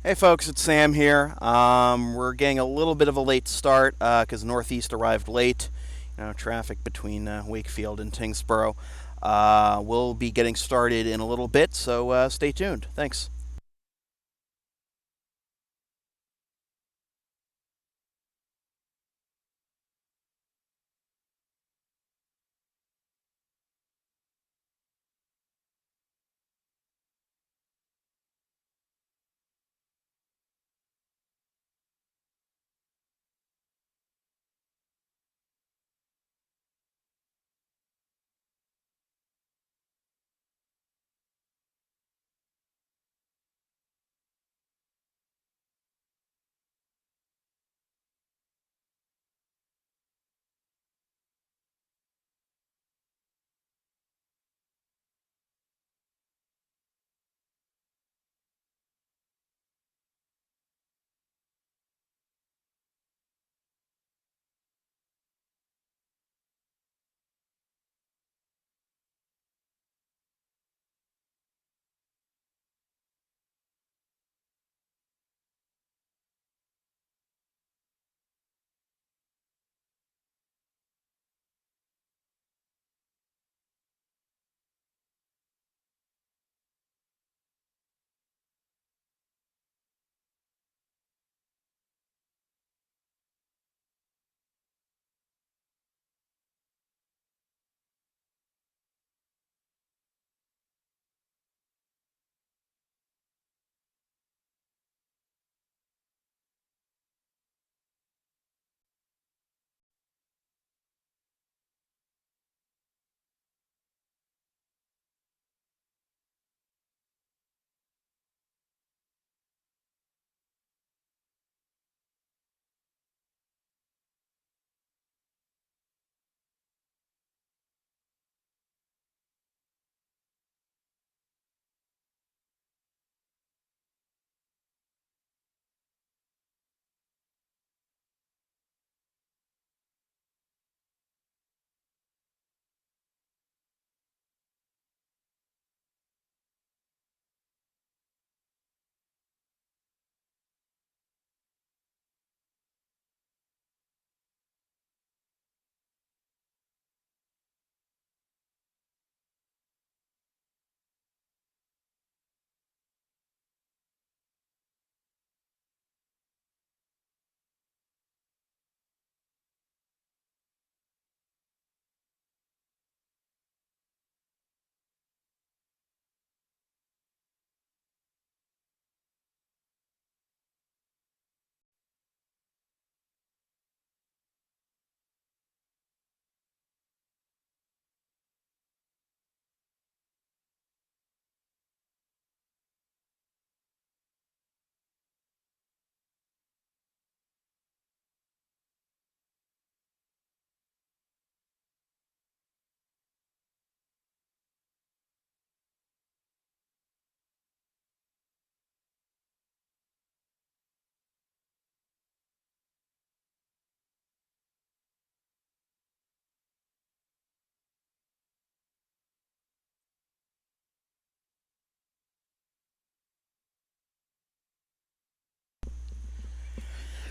Hey folks, it's Sam here. We're getting a little bit of a late start because Northeast arrived late. Traffic between Wakefield and Tingsboro. We'll be getting started in a little bit, so stay tuned. Thanks.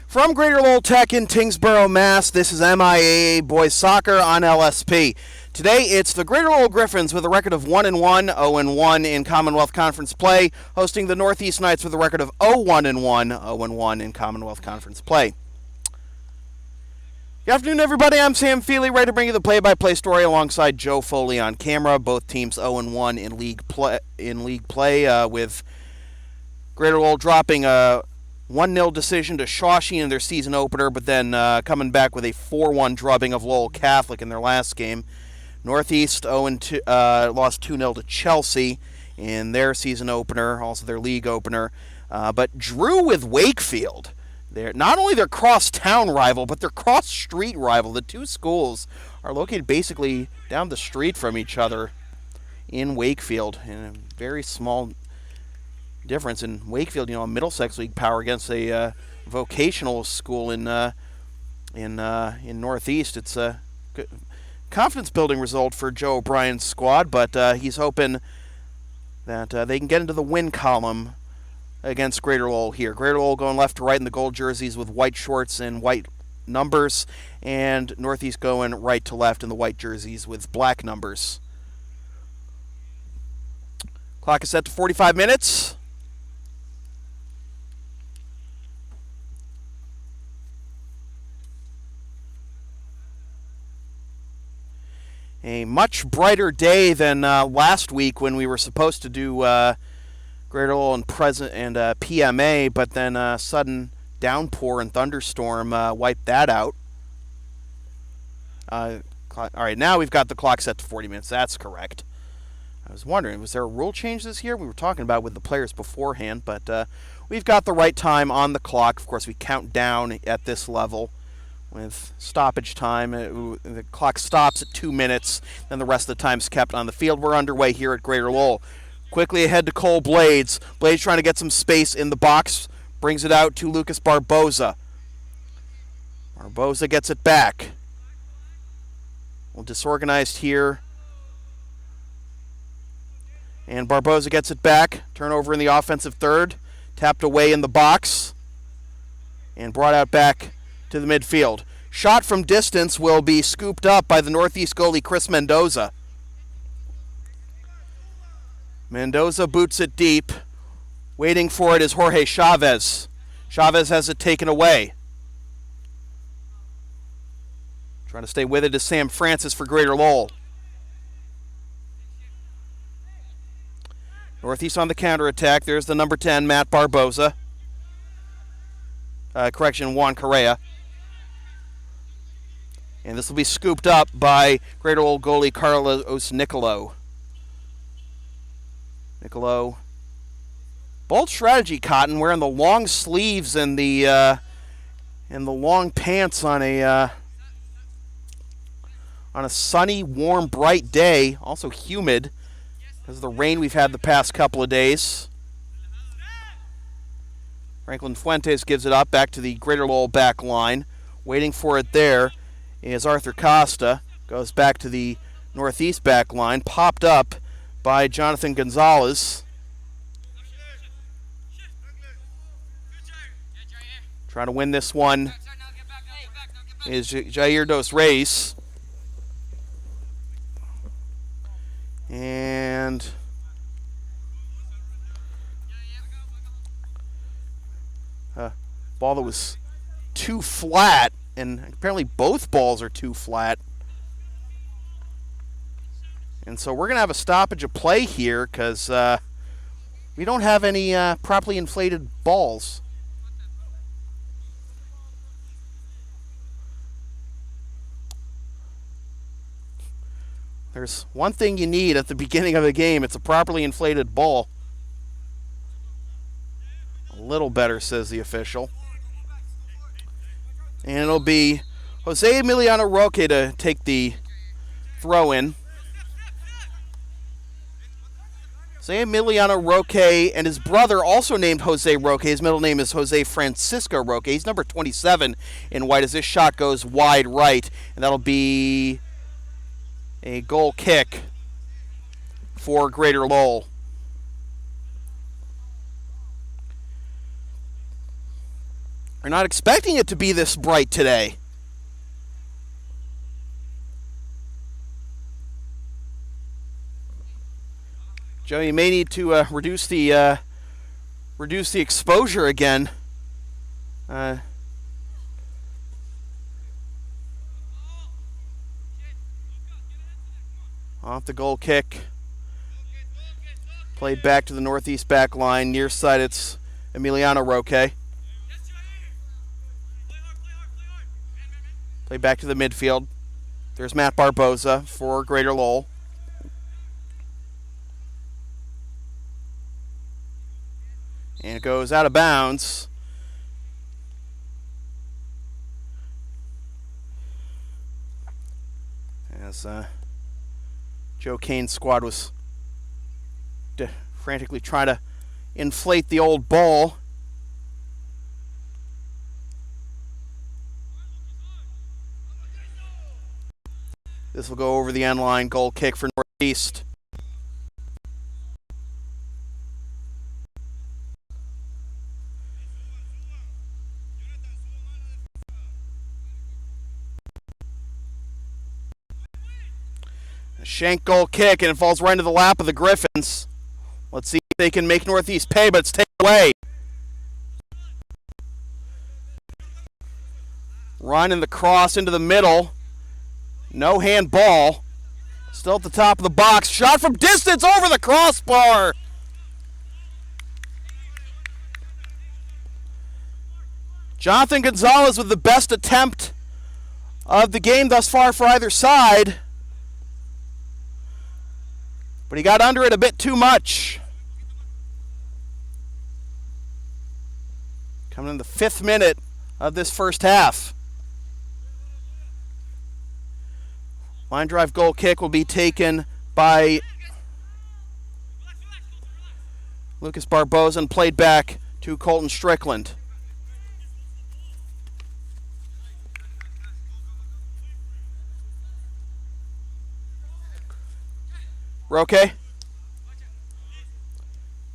From Greater Lowell Tech in Tingsboro, Mass., this is MIAA Boys Soccer on LSP. Today it's the Greater Lowell Gryphons with a record of 1-1, 0-1 in Commonwealth Conference play, hosting the Northeast Knights with a record of 0-1-1, 0-1 in Commonwealth Conference play. Good afternoon, everybody. I'm Sam Feely, ready to bring you the play-by-play story alongside Joe Foley on camera. Both teams 0-1 in league play, with Greater Lowell dropping a 1-0 decision to Shawshene in their season opener, but then coming back with a 4-1 drubbing of Lowell Catholic in their last game. Northeast lost 2-0 to Chelsea in their season opener, also their league opener, but drew with Wakefield. They're not only their cross-town rival, but their cross-street rival. The two schools are located basically down the street from each other in Wakefield, in a very small difference. In Wakefield, a Middlesex League power against a vocational school in Northeast. It's a confidence-building result for Joe O'Brien's squad, but he's hoping that they can get into the win column against Greater Lowell here. Greater Lowell going left to right in the gold jerseys with white shorts and white numbers, and Northeast going right to left in the white jerseys with black numbers. Clock is set to 45 minutes. A much brighter day than last week when we were supposed to do Greater Lowell and PMA, but then a sudden downpour and thunderstorm wiped that out. All right, now we've got the clock set to 40 minutes. That's correct. I was wondering, was there a rule change this year? We were talking about with the players beforehand, but we've got the right time on the clock. Of course, we count down at this level with stoppage time. The clock stops at 2 minutes, then the rest of the time's kept on the field. We're underway here at Greater Lowell. Quickly ahead to Cole Blades. Blades trying to get some space in the box. Brings it out to Lucas Barboza. Barboza gets it back. A little disorganized here. And Barboza gets it back. Turnover in the offensive third. Tapped away in the box. And brought out back to the midfield. Shot from distance will be scooped up by the Northeast goalie Chris Mendoza. Mendoza boots it deep. Waiting for it is Jorge Chavez. Chavez has it taken away. Trying to stay with it is Sam Francis for Greater Lowell. Northeast on the counterattack. There's the number 10, Matt Barboza. Juan Correa. And this will be scooped up by Greater Lowell goalie Carlos Nicolo. Bold strategy, Cotton, wearing the long sleeves and the long pants on a sunny, warm, bright day. Also humid because of the rain we've had the past couple of days. Franklin Fuentes gives it up back to the Greater Lowell back line. Waiting for it there is Arthur Costa. Goes back to the Northeast back line. Popped up by Jonathan Gonzalez. Trying to win this one is Jair Dos Reis. And ball that was too flat, and apparently both balls are too flat. And so we're going to have a stoppage of play here because we don't have any properly inflated balls. There's one thing you need at the beginning of the game. It's a properly inflated ball. A little better, says the official. And it'll be Jose Emiliano Roque to take the throw in. Jose Emiliano Roque and his brother, also named Jose Roque. His middle name is Jose Francisco Roque. He's number 27 in white as this shot goes wide right. And that'll be a goal kick for Greater Lowell. We're not expecting it to be this bright today. Joe, you may need to reduce the exposure again. Off the goal kick. Played back to the Northeast back line. Near side, it's Emiliano Roque. Play back to the midfield. There's Matt Barboza for Greater Lowell. And it goes out of bounds. As Joe Kane's squad was frantically trying to inflate the old ball. This will go over the end line. Goal kick for Northeast. Shank goal kick, and it falls right into the lap of the Gryphons. Let's see if they can make Northeast pay, but it's taken away. Run in the cross into the middle. No handball. Still at the top of the box. Shot from distance over the crossbar. Jonathan Gonzalez with the best attempt of the game thus far for either side. But he got under it a bit too much. Coming in the 5th minute of this first half. Line drive goal kick will be taken by Lucas Barboza and played back to Colton Strickland. Roque. And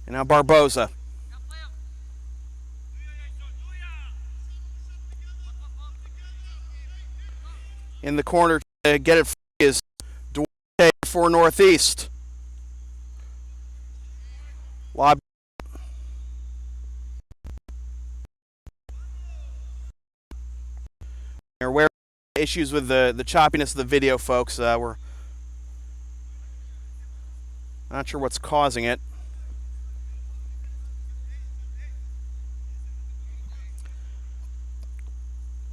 now Barboza. In the corner to get it free is Duarte for Northeast. Lob. You're aware of issues with the choppiness of the video, folks. We're not sure what's causing it.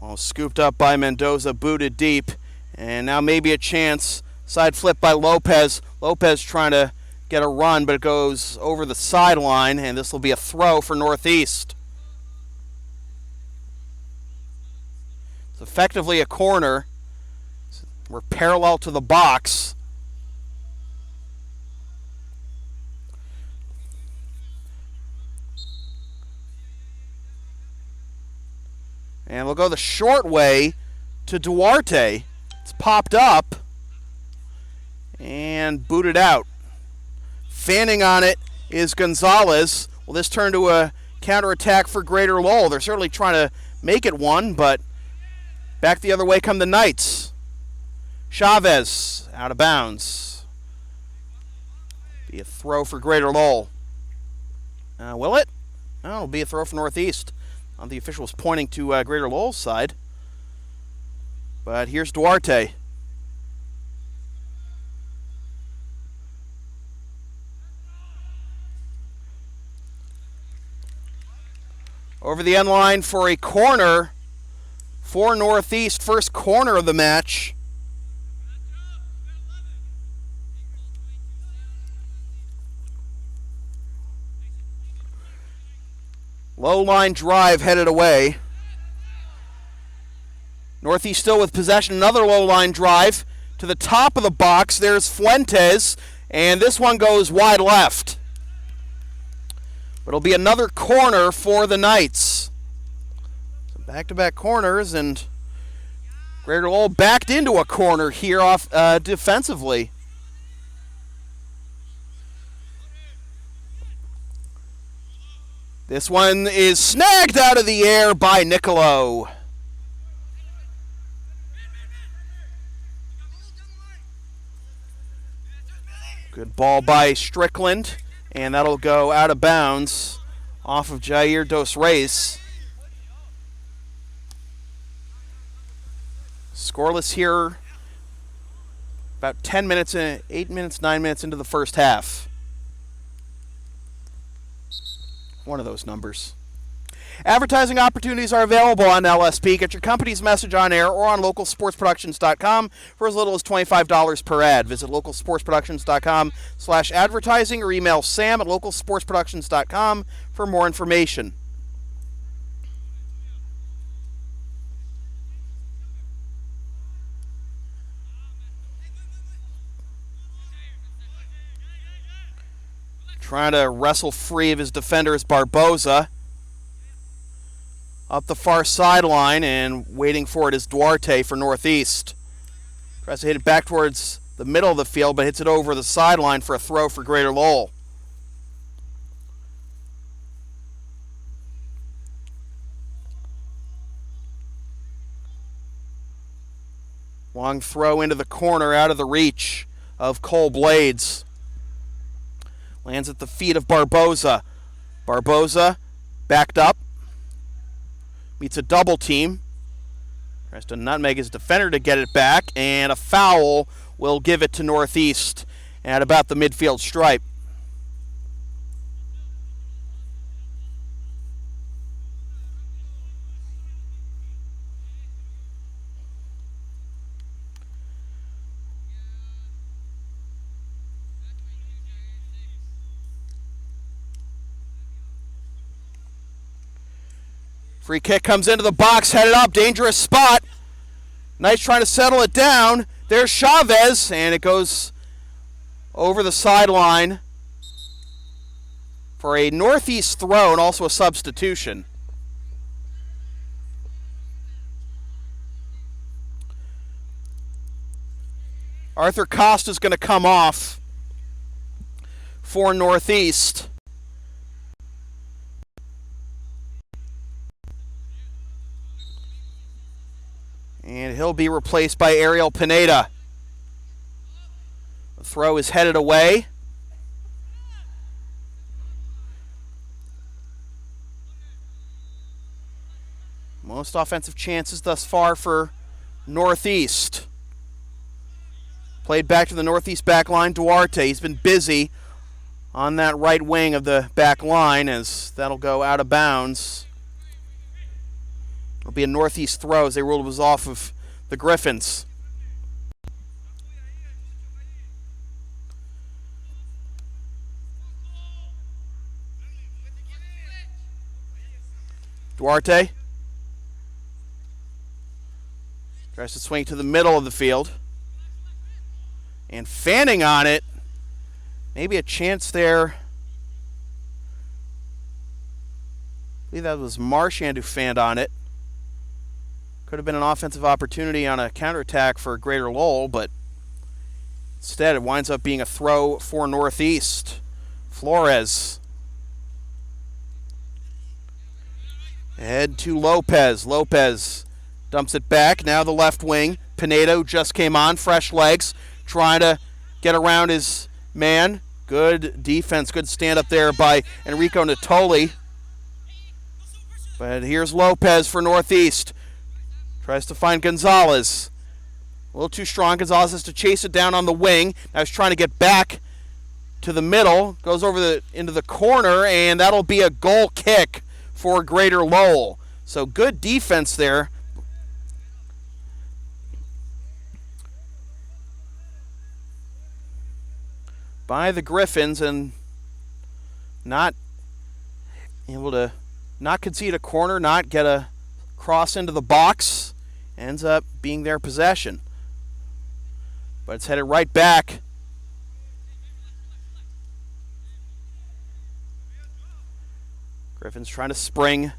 Well, scooped up by Mendoza, booted deep, and now maybe a chance. Side flip by Lopez. Lopez trying to get a run, but it goes over the sideline, and this will be a throw for Northeast. It's effectively a corner. We're parallel to the box. And we'll go the short way to Duarte. It's popped up and booted out. Fanning on it is Gonzalez. Will this turn to a counterattack for Greater Lowell? They're certainly trying to make it one, but back the other way come the Knights. Chavez out of bounds. Be a throw for Greater Lowell. Will it? No, it'll be a throw for Northeast. The official was pointing to Greater Lowell's side. But here's Duarte. Over the end line for a corner for Northeast. First corner of the match. Low line drive headed away. Northeast still with possession. Another low line drive to the top of the box. There's Fuentes, and this one goes wide left. But it'll be another corner for the Knights. So back-to-back corners, and Greater Lowell backed into a corner here off defensively. This one is snagged out of the air by Nicolo. Good ball by Strickland, and that'll go out of bounds off of Jair Dos Reis. Scoreless here, about 10 minutes, 8 minutes, 9 minutes into the first half. One of those numbers. Advertising opportunities are available on LSP. Get your company's message on air or on localsportsproductions.com for as little as $25 per ad. Visit localsportsproductions.com/advertising or email Sam at localsportsproductions.com for more information. Trying to wrestle free of his defender is Barboza. Up the far sideline, and waiting for it is Duarte for Northeast. Tries to hit it back towards the middle of the field, but hits it over the sideline for a throw for Greater Lowell. Long throw into the corner, out of the reach of Cole Blades. Lands at the feet of Barboza. Barboza backed up. Meets a double team. Tries to nutmeg his defender to get it back, and a foul will give it to Northeast at about the midfield stripe. Free kick comes into the box, headed up, dangerous spot. Knights trying to settle it down. There's Chavez, and it goes over the sideline for a Northeast throw and also a substitution. Arthur Costa's going to come off for Northeast. And he'll be replaced by Ariel Pineda. The throw is headed away. Most offensive chances thus far for Northeast. Played back to the Northeast back line, Duarte. He's been busy on that right wing of the back line as that'll go out of bounds. It'll be a Northeast throw as they ruled it was off of the Gryphons. Duarte tries to swing to the middle of the field. And fanning on it. Maybe a chance there. I believe that was Marchand who fanned on it. Could have been an offensive opportunity on a counterattack for Greater Lowell, but instead it winds up being a throw for Northeast. Flores. Head to Lopez. Lopez dumps it back. Now the left wing. Pinedo just came on. Fresh legs. Trying to get around his man. Good defense. Good stand up there by Enrico Natoli. But here's Lopez for Northeast. Tries to find Gonzalez. A little too strong. Gonzalez has to chase it down on the wing. Now he's trying to get back to the middle. Goes over into the corner, and that'll be a goal kick for Greater Lowell. So good defense there. By the Gryphons, and not able to not concede a corner, not get a cross into the box. Ends up being their possession. But it's headed right back. Gryphons trying to spring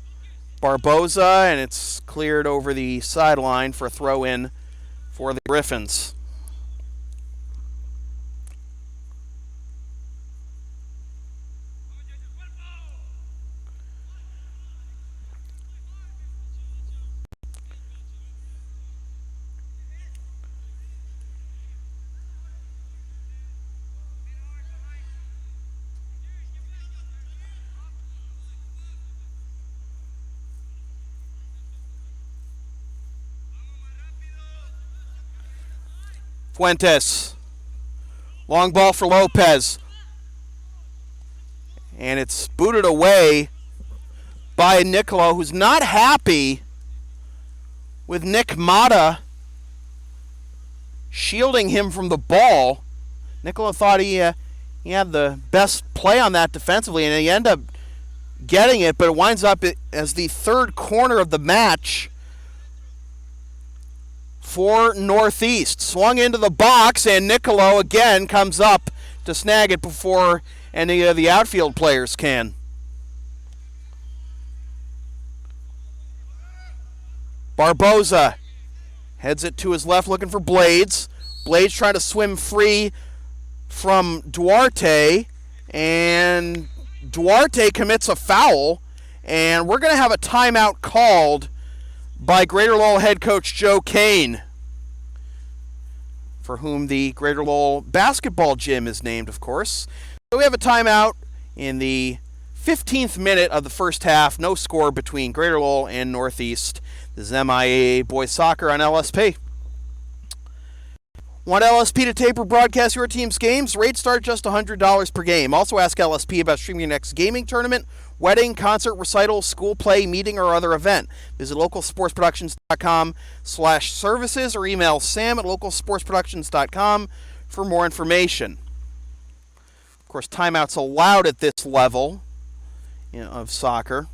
Barboza, and it's cleared over the sideline for a throw-in for the Gryphons. Fuentes. Long ball for Lopez. And it's booted away by Nicolo, who's not happy with Nick Mata shielding him from the ball. Nicolo thought he had the best play on that defensively, and he ended up getting it, but it winds up as the third corner of the match for Northeast. Swung into the box, and Nicolo again comes up to snag it before any of the outfield players can. Barboza heads it to his left looking for Blades. Blades trying to swim free from Duarte, and Duarte commits a foul, and we're going to have a timeout called by Greater Lowell head coach Joe Kane. for whom the Greater Lowell basketball gym is named, of course. So we have a timeout in the 15th minute of the first half. No score between Greater Lowell and Northeast. This is MIAA Boys Soccer on LSP. Want LSP to tape or broadcast your team's games? Rates start just $100 per game. Also ask LSP about streaming your next gaming tournament, wedding, concert, recital, school play, meeting, or other event. Visit localsportsproductions.com/services or email sam@localsportsproductions.com for more information. Of course, timeouts allowed at this level of soccer.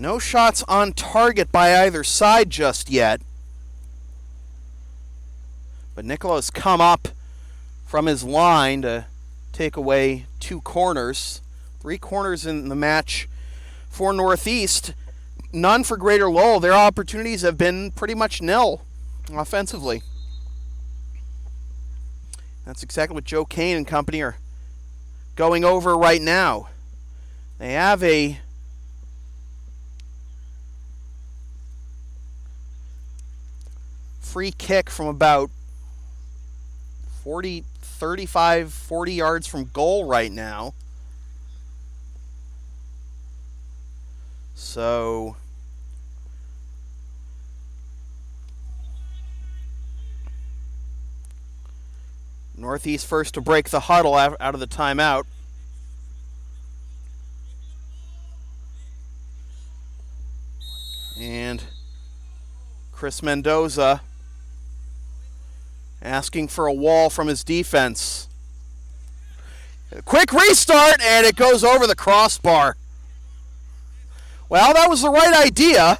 No shots on target by either side just yet. But Nicolo's come up from his line to take away 2 corners. 3 corners in the match for Northeast. None for Greater Lowell. Their opportunities have been pretty much nil offensively. That's exactly what Joe Kane and company are going over right now. They have a free kick from about 40 yards from goal right now. So Northeast first to break the huddle out of the timeout. And Chris Mendoza asking for a wall from his defense. A quick restart, and it goes over the crossbar. Well, that was the right idea.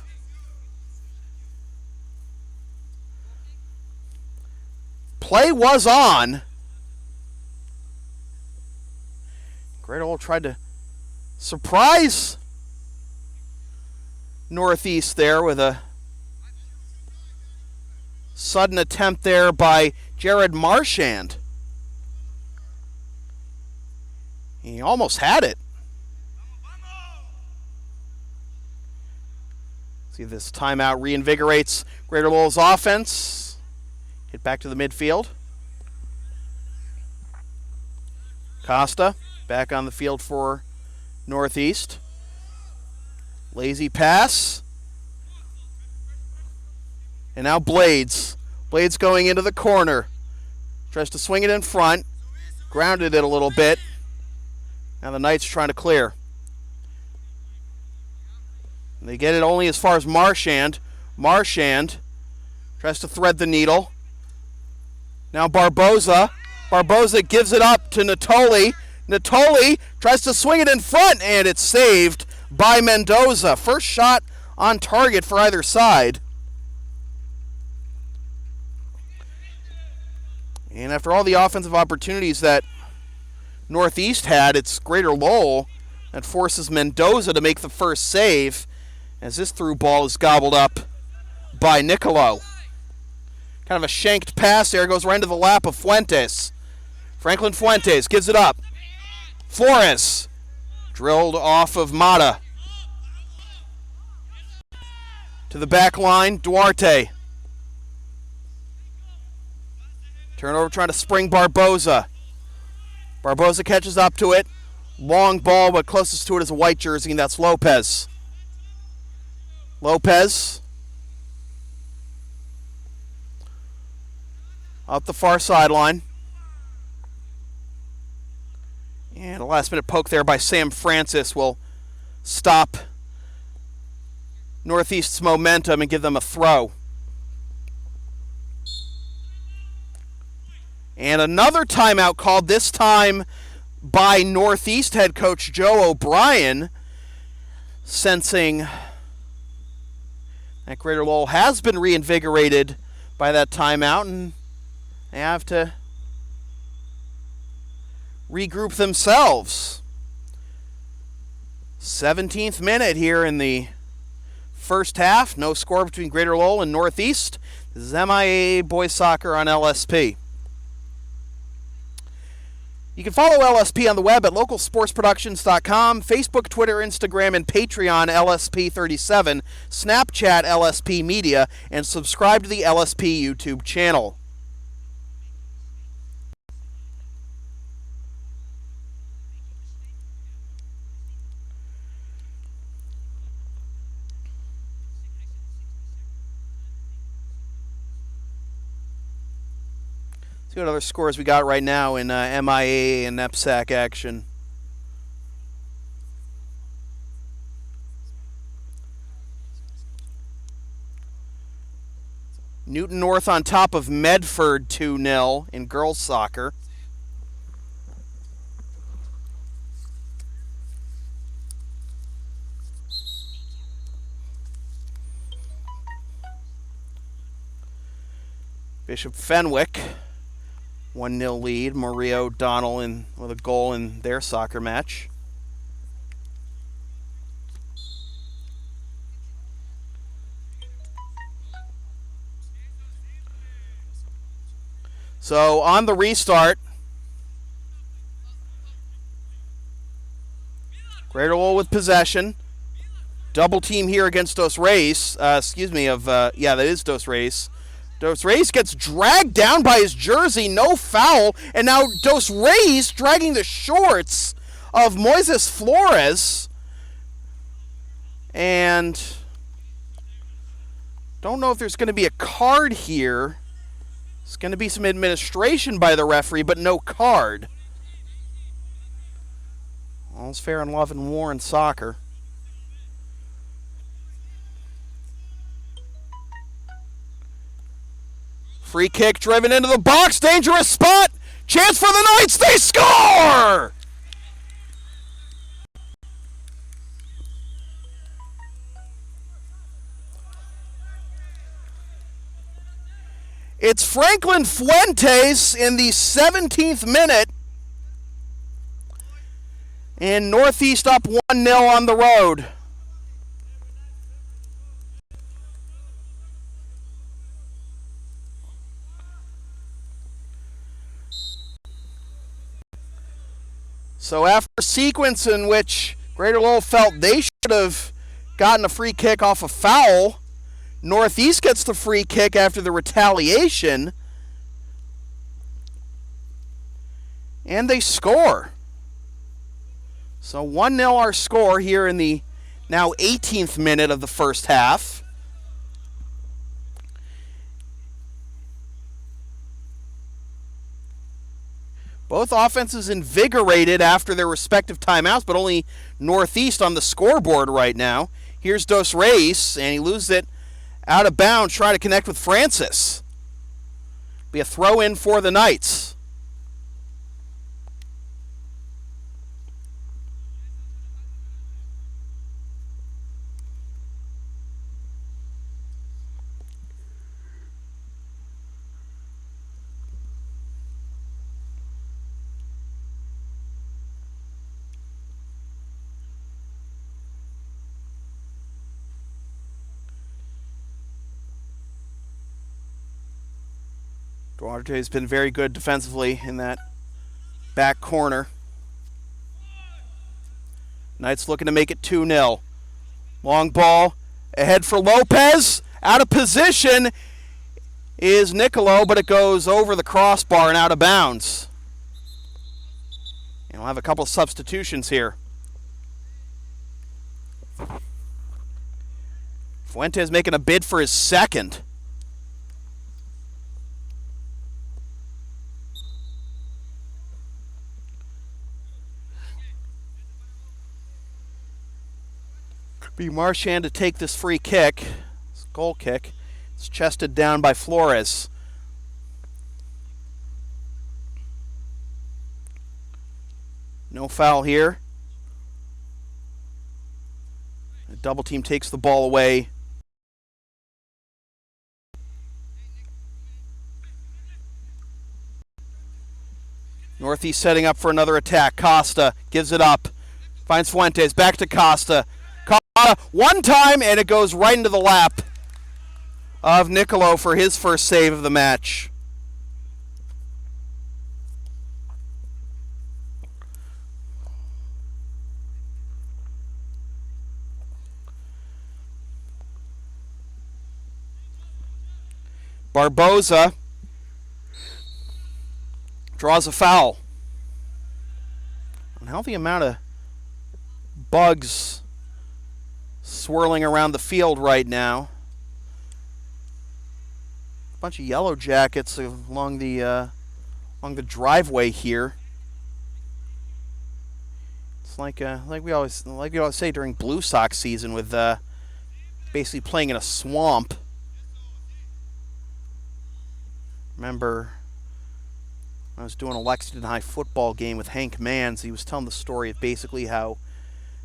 Play was on. Great Lowell tried to surprise Northeast there with a sudden attempt there by Jared Marchand. He almost had it. See, this timeout reinvigorates Greater Lowell's offense. Hit back to the midfield. Costa back on the field for Northeast. Lazy pass. And now Blades. Blades going into the corner. Tries to swing it in front. Grounded it a little bit. Now the Knights trying to clear. And they get it only as far as Marchand. Marchand tries to thread the needle. Now Barboza. Barboza gives it up to Natoli. Natoli tries to swing it in front, and it's saved by Mendoza. First shot on target for either side. And after all the offensive opportunities that Northeast had, it's Greater Lowell that forces Mendoza to make the first save as this through ball is gobbled up by Nicolo. Kind of a shanked pass there, goes right into the lap of Fuentes. Franklin Fuentes gives it up. Flores drilled off of Mata. To the back line, Duarte. Turnover trying to spring Barboza. Barboza catches up to it. Long ball, but closest to it is a white jersey, and that's Lopez. Lopez. Up the far sideline. And a last-minute poke there by Sam Francis will stop Northeast's momentum and give them a throw. And another timeout called, this time by Northeast head coach Joe O'Brien, sensing that Greater Lowell has been reinvigorated by that timeout, and they have to regroup themselves. 17th minute here in the first half. No score between Greater Lowell and Northeast. This is MIAA Boys Soccer on LSP. You can follow LSP on the web at localsportsproductions.com, Facebook, Twitter, Instagram, and Patreon LSP37, Snapchat LSP Media, and subscribe to the LSP YouTube channel. See what other scores we got right now in MIAA and NEPSAC action. Newton North on top of Medford 2-0 in girls soccer. Bishop Fenwick 1-0 lead. Maria O'Donnell with a goal in their soccer match. So on the restart, Greater Lowell with possession. Double team here against Dos Reis. That is Dos Reis. Dos Reis gets dragged down by his jersey, no foul, and now Dos Reis dragging the shorts of Moises Flores. And don't know if there's going to be a card here. It's going to be some administration by the referee, but no card. All's fair in love and war in soccer. Free kick driven into the box. Dangerous spot. Chance for the Knights. They score! It's Franklin Fuentes in the 17th minute. And Northeast up 1-0 on the road. So after a sequence in which Greater Lowell felt they should have gotten a free kick off a foul, Northeast gets the free kick after the retaliation, and they score. So 1-0 our score here in the now 18th minute of the first half. Both offenses invigorated after their respective timeouts, but only Northeast on the scoreboard right now. Here's Dos Reis, and he loses it out of bounds, trying to connect with Francis. Be a throw-in for the Knights. Duarte has been very good defensively in that back corner. Knights looking to make it 2-0. Long ball ahead for Lopez. Out of position is Nicolo, but it goes over the crossbar and out of bounds. And we'll have a couple of substitutions here. Fuentes making a bid for his second. Be Marchand to take this free kick. This goal kick. It's chested down by Flores. No foul here. The double team takes the ball away. Northeast setting up for another attack. Costa gives it up. Finds Fuentes. Back to Costa. One time, and it goes right into the lap of Nicolo for his first save of the match. Barboza draws a foul. Unhealthy amount of bugs swirling around the field right now. A bunch of yellow jackets along the driveway here. It's like we always say during Blue Sox season, with basically playing in a swamp. Remember, I was doing a Lexington High football game with Hank Manns. He was telling the story of basically how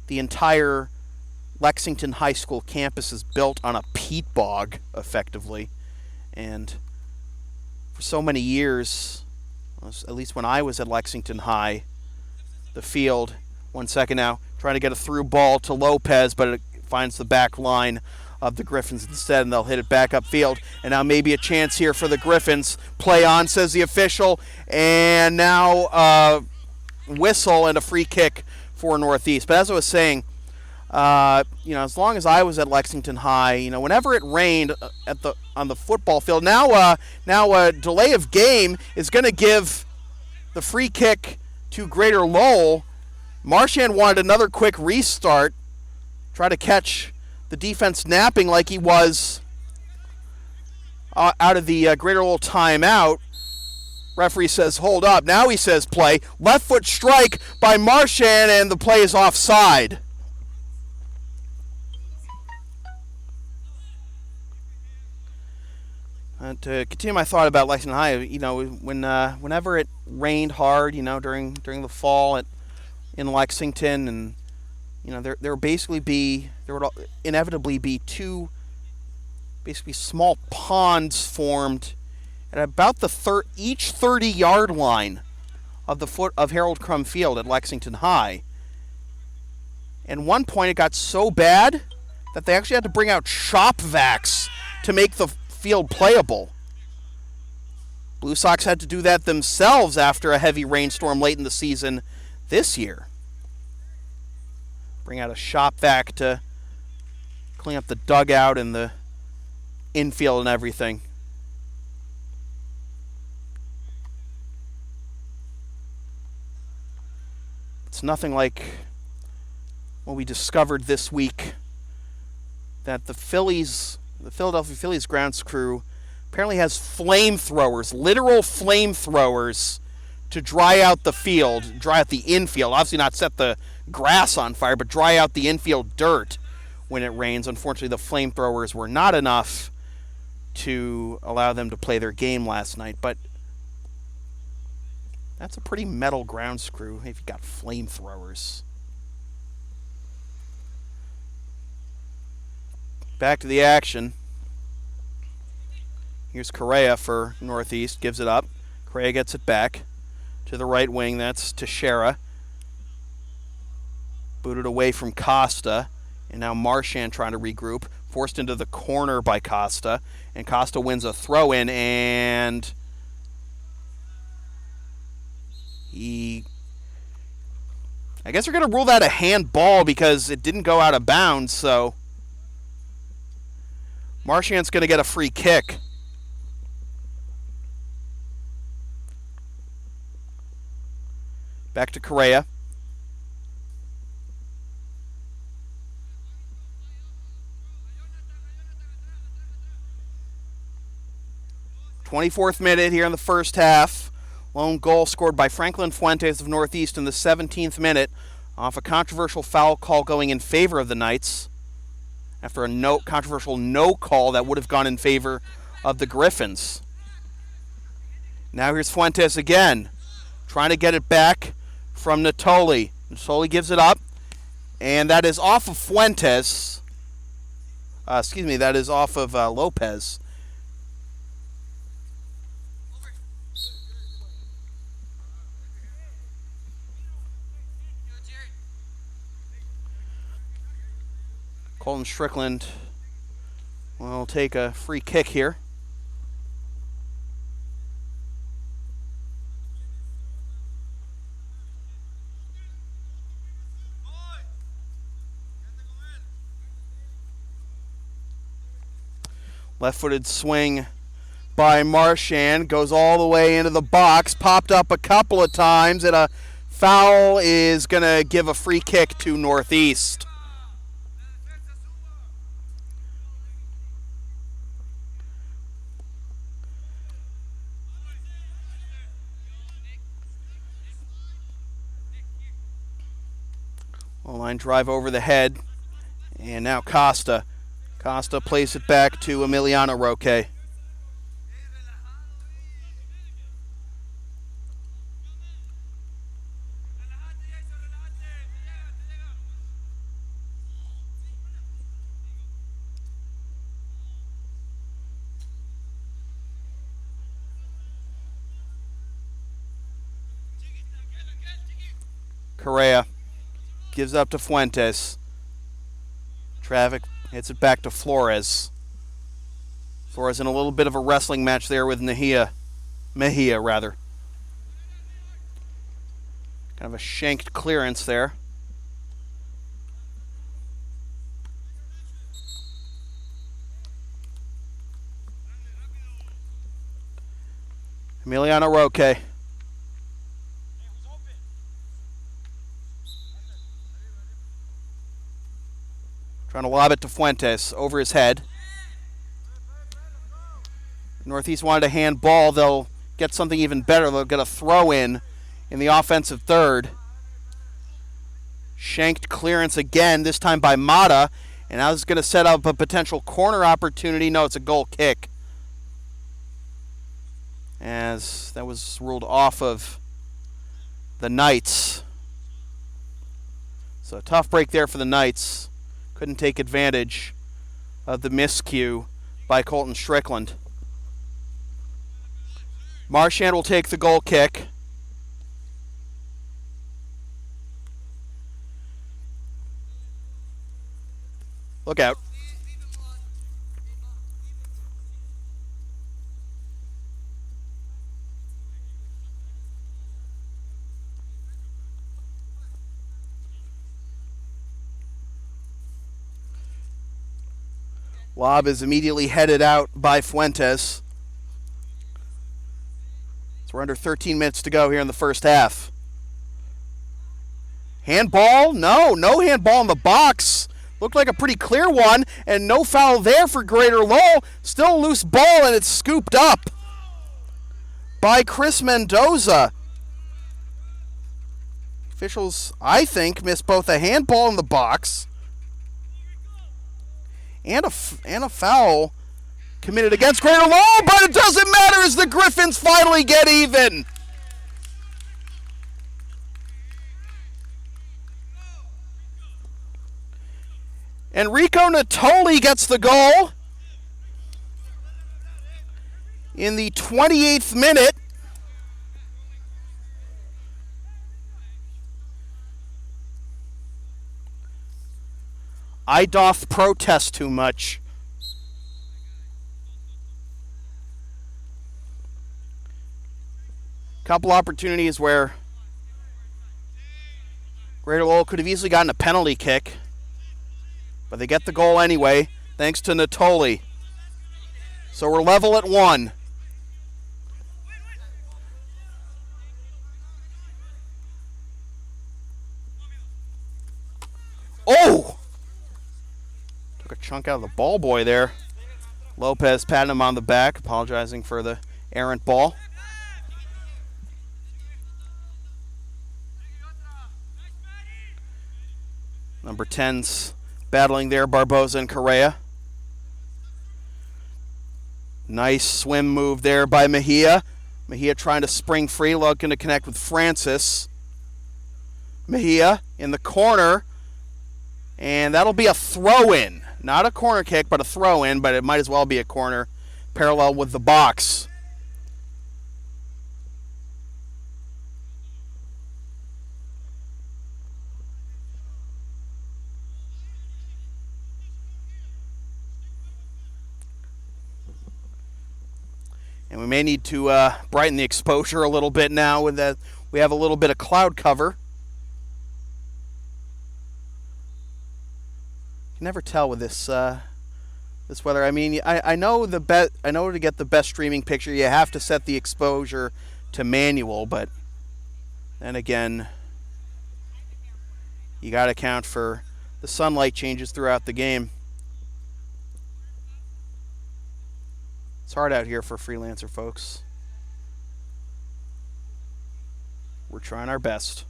the entire Lexington High School campus is built on a peat bog, effectively. And for so many years, at least when I was at Lexington High, the field, 1 second now, trying to get a through ball to Lopez, but it finds the back line of the Gryphons instead, and they'll hit it back upfield. And now maybe a chance here for the Gryphons. Play on, says the official. And now whistle and a free kick for Northeast. But as I was saying, as long as I was at Lexington High, whenever it rained on the football field, now a delay of game is going to give the free kick to Greater Lowell. Marchand wanted another quick restart, try to catch the defense napping like he was out of the Greater Lowell timeout. Referee says hold up. Now he says play. Left foot strike by Marchand, and the play is offside. To continue my thought about Lexington High, whenever it rained hard, during the fall in Lexington, and there would inevitably be two basically small ponds formed at about each 30-yard line of the foot of Harold Crum Field at Lexington High. And one point it got so bad that they actually had to bring out shop vacs to make the field playable. Blue Sox had to do that themselves after a heavy rainstorm late in the season this year. Bring out a shop vac to clean up the dugout and the infield and everything. It's nothing like what we discovered this week, that the Philadelphia Phillies grounds crew apparently has flamethrowers, literal flamethrowers, to dry out the field, dry out the infield. Obviously not set the grass on fire, but dry out the infield dirt when it rains. Unfortunately, the flamethrowers were not enough to allow them to play their game last night, but that's a pretty metal grounds crew if you got flamethrowers. Back to the action. Here's Correa for Northeast, gives it up. Correa gets it back to the right wing. That's Teixeira. Booted away from Costa. And now Marchand trying to regroup. Forced into the corner by Costa. And Costa wins a throw-in, and I guess we're going to rule that a handball because it didn't go out of bounds, so Marchand's going to get a free kick. Back to Correa. '24th minute here in the first half. Lone goal scored by Franklin Fuentes of Northeast in the 17th minute off a controversial foul call going in favor of the Knights after a controversial no call that would have gone in favor of the Gryphons. Now here's Fuentes again, trying to get it back from Natoli. Natoli gives it up, and that is off of Fuentes. That is off of Lopez. Colton Strickland will take a free kick here. Left-footed swing by Marchand, goes all the way into the box, popped up a couple of times, and a foul is going to give a free kick to Northeast. Line drive over the head, and now Costa. Costa plays it back to Emiliano Roque. Correa gives up to Fuentes. Traffic hits it back to Flores. Flores in a little bit of a wrestling match there with Mejia. Kind of a shanked clearance there. Emiliano Roque. Trying to lob it to Fuentes over his head. Northeast wanted a handball. They'll get something even better. They'll get a throw in the offensive third. Shanked clearance again, this time by Mata. And now this is going to set up a potential corner opportunity. No, it's a goal kick, as that was ruled off of the Knights. So a tough break there for the Knights. Couldn't take advantage of the miscue by Colton Strickland. Marchand will take the goal kick. Look out. Lob is immediately headed out by Fuentes. So we're under 13 minutes to go here in the first half. Handball? No handball in the box. Looked like a pretty clear one, and no foul there for Greater Lowell. Still a loose ball, and it's scooped up by Chris Mendoza. Officials, I think, missed both a handball in the box and a foul committed against Greater Lowell, but it doesn't matter as the Gryphons finally get even. Enrico Natoli gets the goal in the 28th minute. I doth protest too much. Couple opportunities where Greater Lowell could have easily gotten a penalty kick, but they get the goal anyway, thanks to Natoli. So we're level at 1. Oh! Took a chunk out of the ball boy there. Lopez patting him on the back, apologizing for the errant ball. Number 10's battling there, Barboza and Correa. Nice swim move there by Mejia. Mejia trying to spring free, looking to connect with Francis. Mejia in the corner, and that'll be a throw-in. Not a corner kick, but a throw-in, but it might as well be a corner, parallel with the box. And we may need to brighten the exposure a little bit now with that. We have a little bit of cloud cover. You can never tell with this this weather. I mean, I know I know to get the best streaming picture, you have to set the exposure to manual, but then again, you got to account for the sunlight changes throughout the game. It's hard out here for freelancer folks. We're trying our best.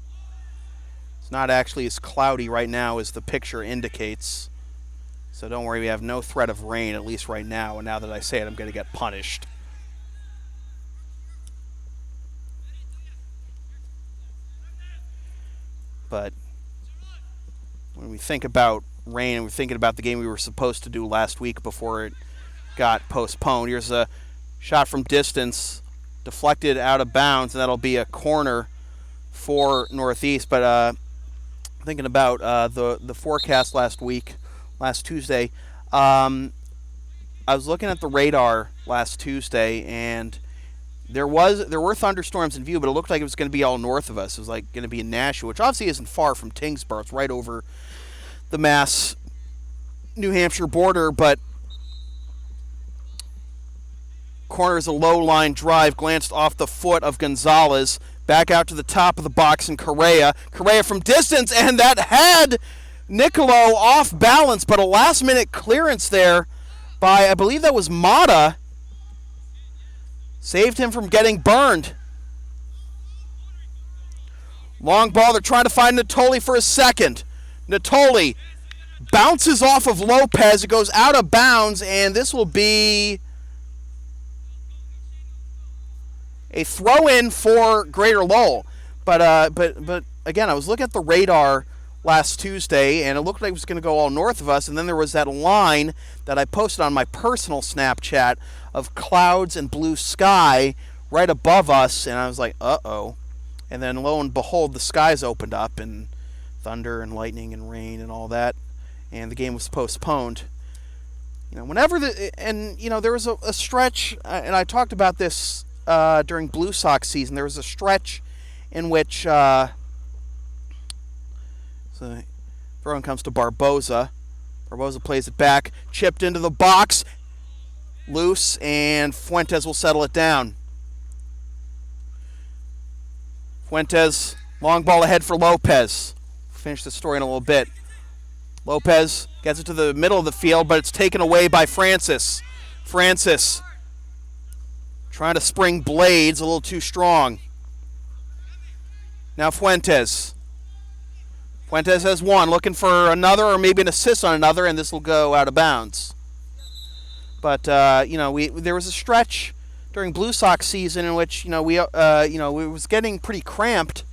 It's not actually as cloudy right now as the picture indicates. So don't worry, we have no threat of rain, at least right now. And now that I say it, I'm going to get punished. But when we think about rain, and we're thinking about the game we were supposed to do last week before it got postponed. Here's a shot from distance, deflected out of bounds, and that'll be a corner for Northeast. But thinking about the forecast last Tuesday, I was looking at the radar last Tuesday, and there were thunderstorms in view, but it looked like it was going to be all north of us. It was like going to be in Nashua, which obviously isn't far from Tingsboro. It's right over the Mass New Hampshire border, but corner is a low line drive, glanced off the foot of Gonzalez, back out to the top of the box, and Correa from distance, and that had Nicolo off balance, but a last minute clearance there by, I believe that was Mata, saved him from getting burned. Long ball, they're trying to find Natoli for a second. Natoli bounces off of Lopez, it goes out of bounds, and this will be a throw-in for Greater Lowell. But again, I was looking at the radar last Tuesday, and it looked like it was going to go all north of us, and then there was that line that I posted on my personal Snapchat of clouds and blue sky right above us, and I was like, uh-oh. And then lo and behold, the skies opened up, and thunder and lightning and rain and all that, and the game was postponed. You know, there was a stretch, and I talked about this during Blue Sox season. There was a stretch in which so throw-in comes to Barboza. Barboza plays it back, chipped into the box, loose, and Fuentes will settle it down. Fuentes, long ball ahead for Lopez. Finish the story in a little bit. Lopez gets it to the middle of the field, but it's taken away by Francis. Francis trying to spring blades, a little too strong. Now Fuentes. Fuentes has one, looking for another or maybe an assist on another, and this will go out of bounds. But there was a stretch during Blue Sox season in which it was getting pretty cramped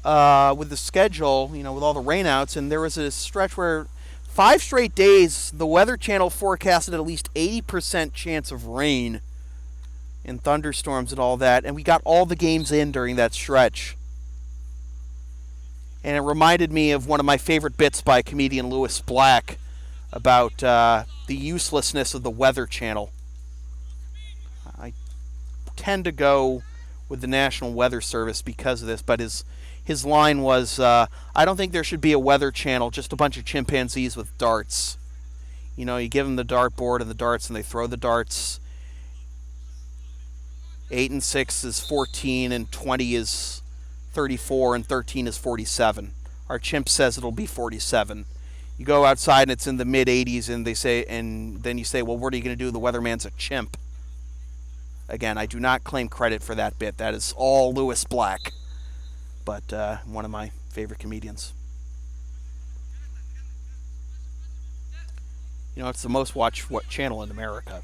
with the schedule, with all the rainouts, and there was a stretch where 5 straight days the Weather Channel forecasted at least 80% chance of rain and thunderstorms and all that, and we got all the games in during that stretch. And it reminded me of one of my favorite bits by comedian Lewis Black about the uselessness of the Weather Channel. I tend to go with the National Weather Service because of this, but his line was, I don't think there should be a Weather Channel, just a bunch of chimpanzees with darts. You give them the dartboard and the darts, and they throw the darts. 8 and 6 is 14, and 20 is 34, and 13 is 47. Our chimp says it'll be 47. You go outside and it's in the mid 80s, and then you say, well, what are you going to do? The weatherman's a chimp. Again, I do not claim credit for that bit. That is all Lewis Black, but one of my favorite comedians. It's the most watched channel in America.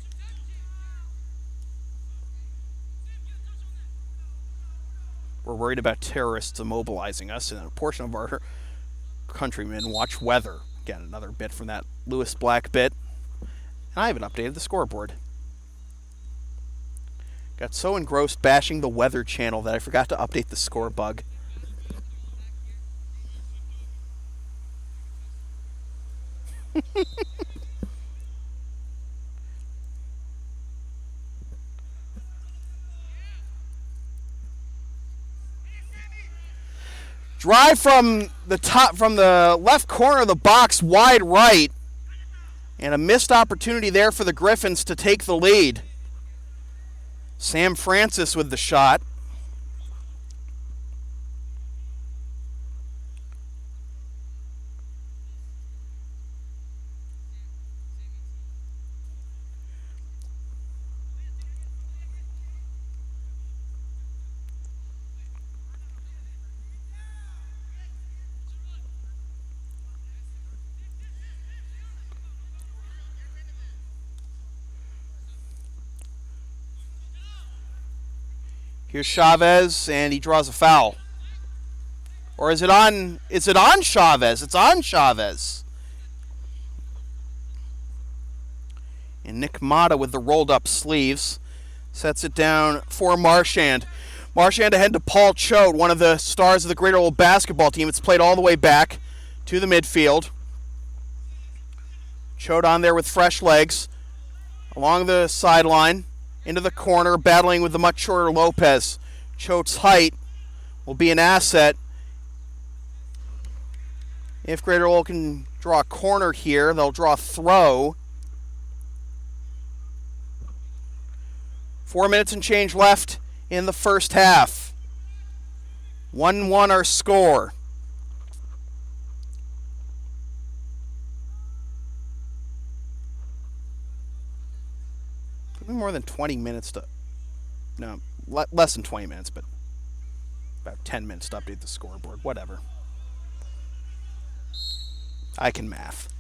We're worried about terrorists immobilizing us, and a portion of our countrymen watch weather. Again, another bit from that Lewis Black bit. And I haven't updated the scoreboard. Got so engrossed bashing the Weather Channel that I forgot to update the score bug. Drive from the left corner of the box, wide right. And a missed opportunity there for the Gryphons to take the lead. Sam Francis with the shot. Here's Chavez, and he draws a foul. Or is it on Chavez? It's on Chavez. And Nick Mata with the rolled up sleeves sets it down for Marchand. Marchand ahead to Paul Choate, one of the stars of the Greater Lowell basketball team. It's played all the way back to the midfield. Choate on there with fresh legs along the sideline. Into the corner, battling with the much shorter Lopez. Choate's height will be an asset. If Greater Lowell can draw a corner here, they'll draw a throw. 4 minutes and change left in the first half. 1-1 our score. More than 20 minutes to... No, less than 20 minutes, but about 10 minutes to update the scoreboard. Whatever. I can math.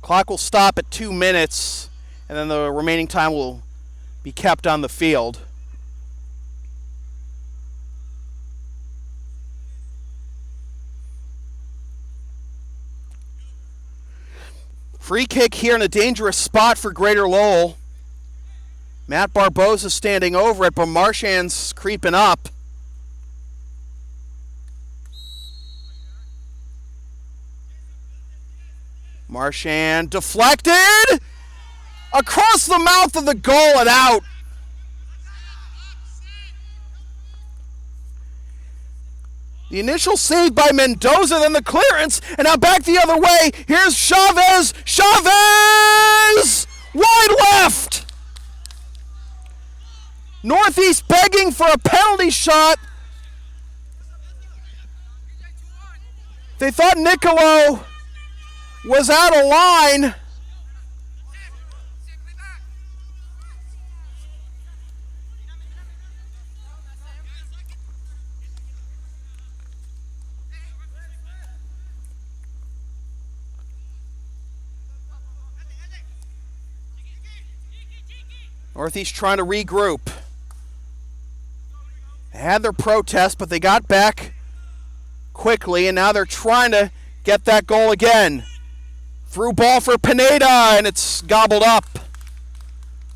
Clock will stop at 2 minutes, and then the remaining time will be kept on the field. Free kick here in a dangerous spot for Greater Lowell. Matt Barbosa standing over it, but Marchand's creeping up. Marchand deflected! Across the mouth of the goal and out. The initial save by Mendoza, then the clearance, and now back the other way. Here's Chavez. Chavez! Wide left! Northeast begging for a penalty shot. They thought Nicolo was out of line. Northeast trying to regroup. They had their protest, but they got back quickly, and now they're trying to get that goal again. Through ball for Pineda, and it's gobbled up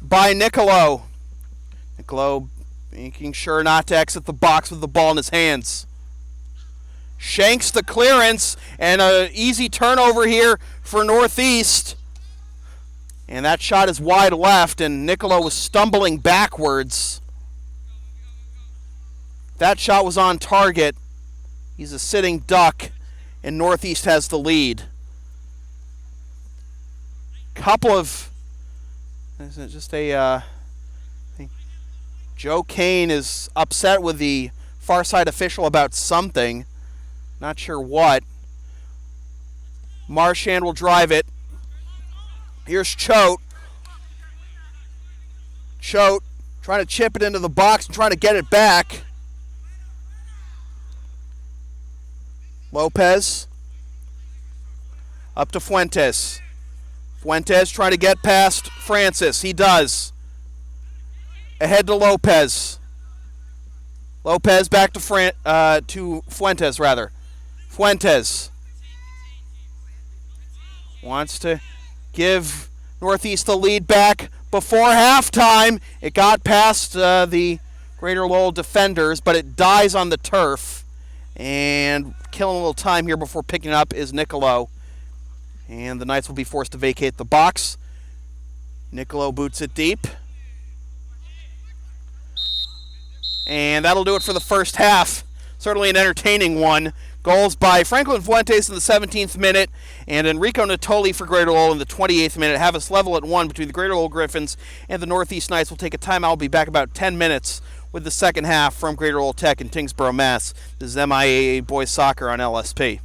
by Nicolo. Nicolo making sure not to exit the box with the ball in his hands. Shanks the clearance, and an easy turnover here for Northeast. And that shot is wide left, and Nicolo was stumbling backwards. That shot was on target. He's a sitting duck, and Northeast has the lead. Couple of... Is it just a... Joe Kane is upset with the far side official about something. Not sure what. Marchand will drive it. Here's Choate. Choate trying to chip it into the box and trying to get it back. Lopez. Up to Fuentes. Fuentes trying to get past Francis. He does. Ahead to Lopez. Lopez back to Fuentes, rather. Fuentes wants to give Northeast the lead back before halftime. It got past the Greater Lowell defenders, but it dies on the turf. And killing a little time here before picking it up is Nicolo. And the Knights will be forced to vacate the box. Nicolo boots it deep. And that'll do it for the first half. Certainly an entertaining one. Goals by Franklin Fuentes in the 17th minute and Enrico Natoli for Greater Lowell in the 28th minute have us level at 1 between the Greater Lowell Gryphons and the Northeast Knights. We'll take a timeout. We'll be back about 10 minutes with the second half from Greater Lowell Tech in Tingsboro, Mass. This is MIAA Boys Soccer on LSP.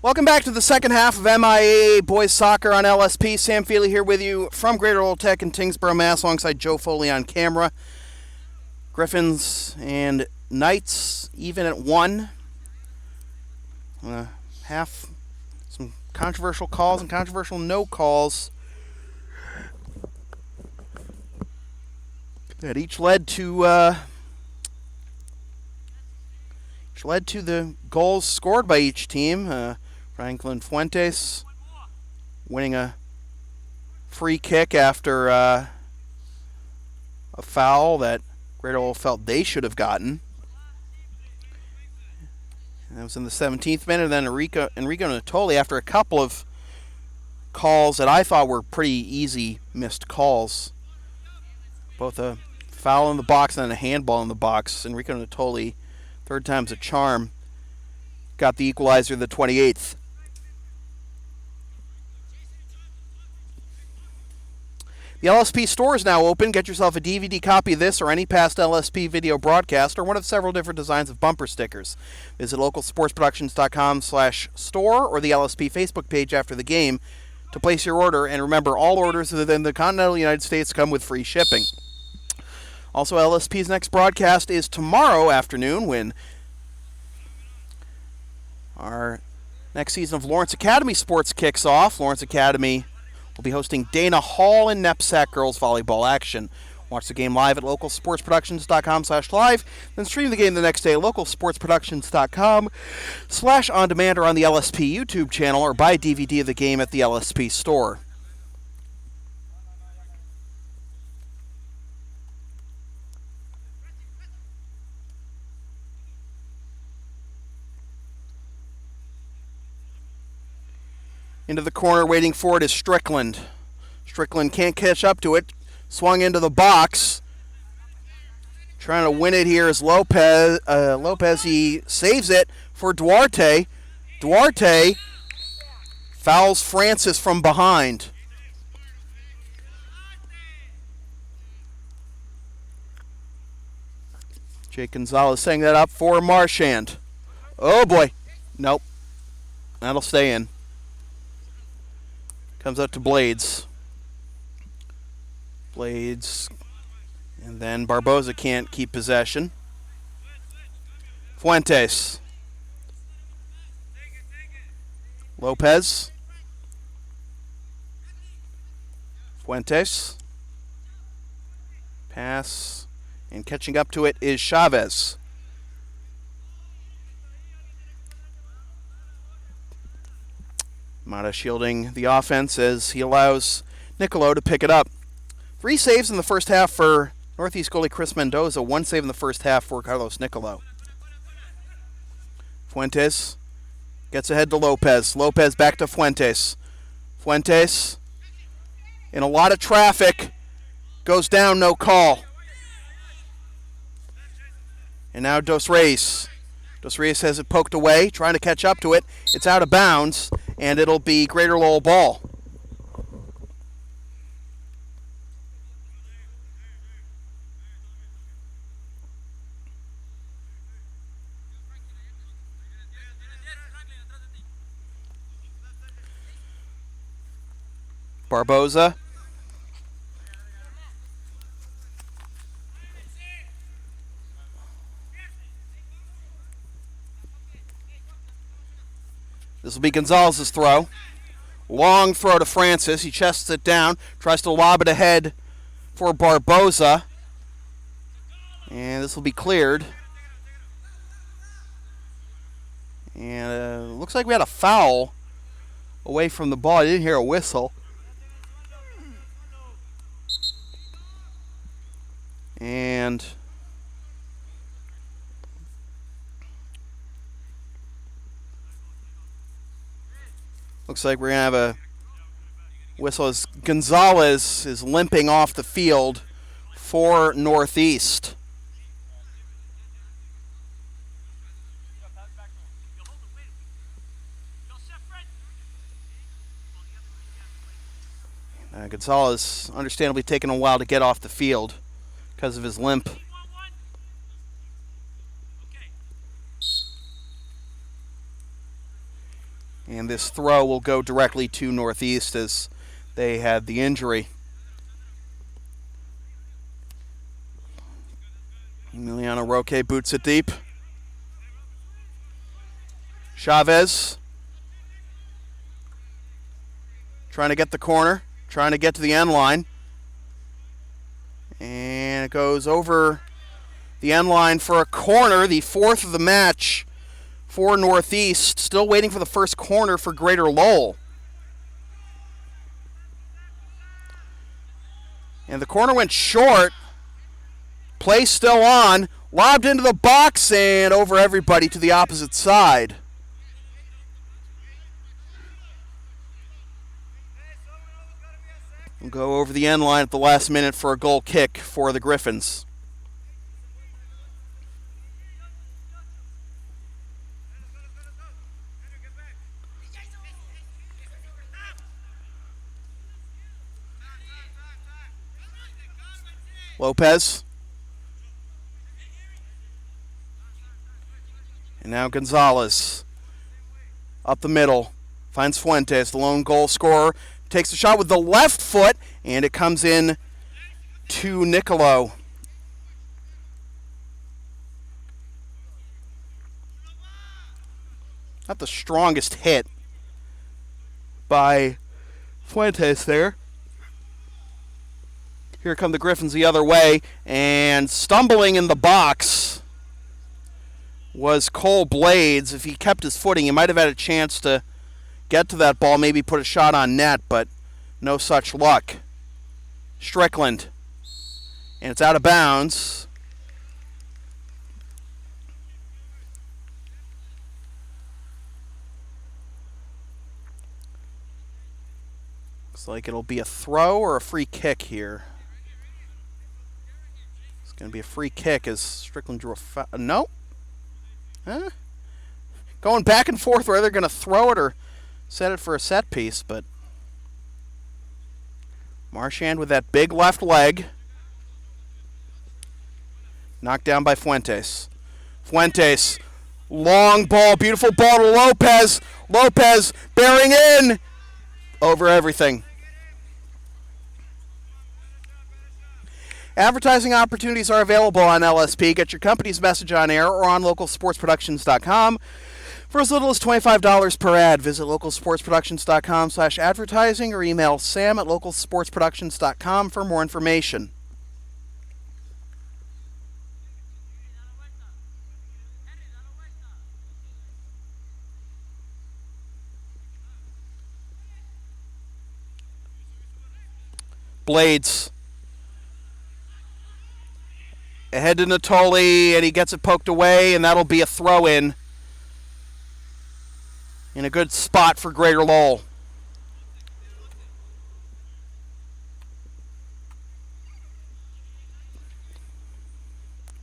Welcome back to the second half of MIAA Boys Soccer on LSP. Sam Feely here with you from Greater Lowell Tech in Tingsboro, Mass, alongside Joe Foley on camera. Gryphons and Knights even at 1. Some controversial calls and controversial no calls that each led to the goals scored by each team. Franklin Fuentes winning a free kick after a foul that Greater Lowell felt they should have gotten. And that was in the 17th minute. And then Enrico Natoli, after a couple of calls that I thought were pretty easy missed calls, both a foul in the box and a handball in the box, Enrico Natoli, third time's a charm, got the equalizer the 28th. The LSP store is now open. Get yourself a DVD copy of this or any past LSP video broadcast or one of several different designs of bumper stickers. Visit localsportsproductions.com/store or the LSP Facebook page after the game to place your order. And remember, all orders within the continental United States come with free shipping. Also, LSP's next broadcast is tomorrow afternoon when our next season of Lawrence Academy Sports kicks off. Lawrence Academy will be hosting Dana Hall and NEPSAC girls volleyball action. Watch the game live at localsportsproductions.com/live, then stream the game the next day at localsportsproductions.com/on-demand or on the LSP YouTube channel, or buy a DVD of the game at the LSP store. Into the corner, waiting for it is Strickland. Strickland can't catch up to it. Swung into the box. Trying to win it here is Lopez. Lopez, he saves it for Duarte. Duarte fouls Francis from behind. Jake Gonzalez setting that up for Marchand. Oh boy. Nope. That'll stay in. Comes out to Blades. Blades. And then Barboza can't keep possession. Fuentes. Lopez. Fuentes. Pass. And catching up to it is Chavez. Mata shielding the offense as he allows Nicolo to pick it up. 3 saves in the first half for Northeast goalie Chris Mendoza. 1 save in the first half for Carlos Nicolo. Fuentes gets ahead to Lopez. Lopez back to Fuentes. Fuentes in a lot of traffic. Goes down, no call. And now Dos Reis. Dos Reis has it poked away, trying to catch up to it. It's out of bounds, and it'll be Greater Lowell ball. Barboza. This will be Gonzalez's throw. Long throw to Francis. He chests it down. Tries to lob it ahead for Barboza. And this will be cleared. And looks like we had a foul away from the ball. I didn't hear a whistle. And looks like we're going to have a whistle as Gonzalez is limping off the field for Northeast. Gonzalez understandably taking a while to get off the field because of his limp. And this throw will go directly to Northeast as they had the injury. Emiliano Roque boots it deep. Chavez trying to get the corner, trying to get to the end line. And it goes over the end line for a corner, the fourth of the match for Northeast. Still waiting for the first corner for Greater Lowell. And the corner went short. Play still on. Lobbed into the box and over everybody to the opposite side. We'll go over the end line at the last minute for a goal kick for the Gryphons. Lopez. And now Gonzalez. Up the middle. Finds Fuentes, the lone goal scorer. Takes the shot with the left foot, and it comes in to Nicolo. Not the strongest hit by Fuentes there. Here come the Gryphons the other way, and stumbling in the box was Cole Blades. If he kept his footing, he might have had a chance to get to that ball, maybe put a shot on net, but no such luck. Strickland, and it's out of bounds. Looks like it'll be a throw or a free kick here. It's going to be a free kick as Strickland drew a foul. No. Huh? Going back and forth whether they're going to throw it or set it for a set piece, but Marchand with that big left leg. Knocked down by Fuentes. Fuentes, long ball, beautiful ball to Lopez. Lopez bearing in over everything. Advertising opportunities are available on LSP. Get your company's message on air or on localsportsproductions.com. For as little as $25 per ad, visit localsportsproductions.com/advertising or email sam@localsportsproductions.com for more information. Blades. Ahead to Natoli, and he gets it poked away, and that'll be a throw-in. In a good spot for Greater Lowell.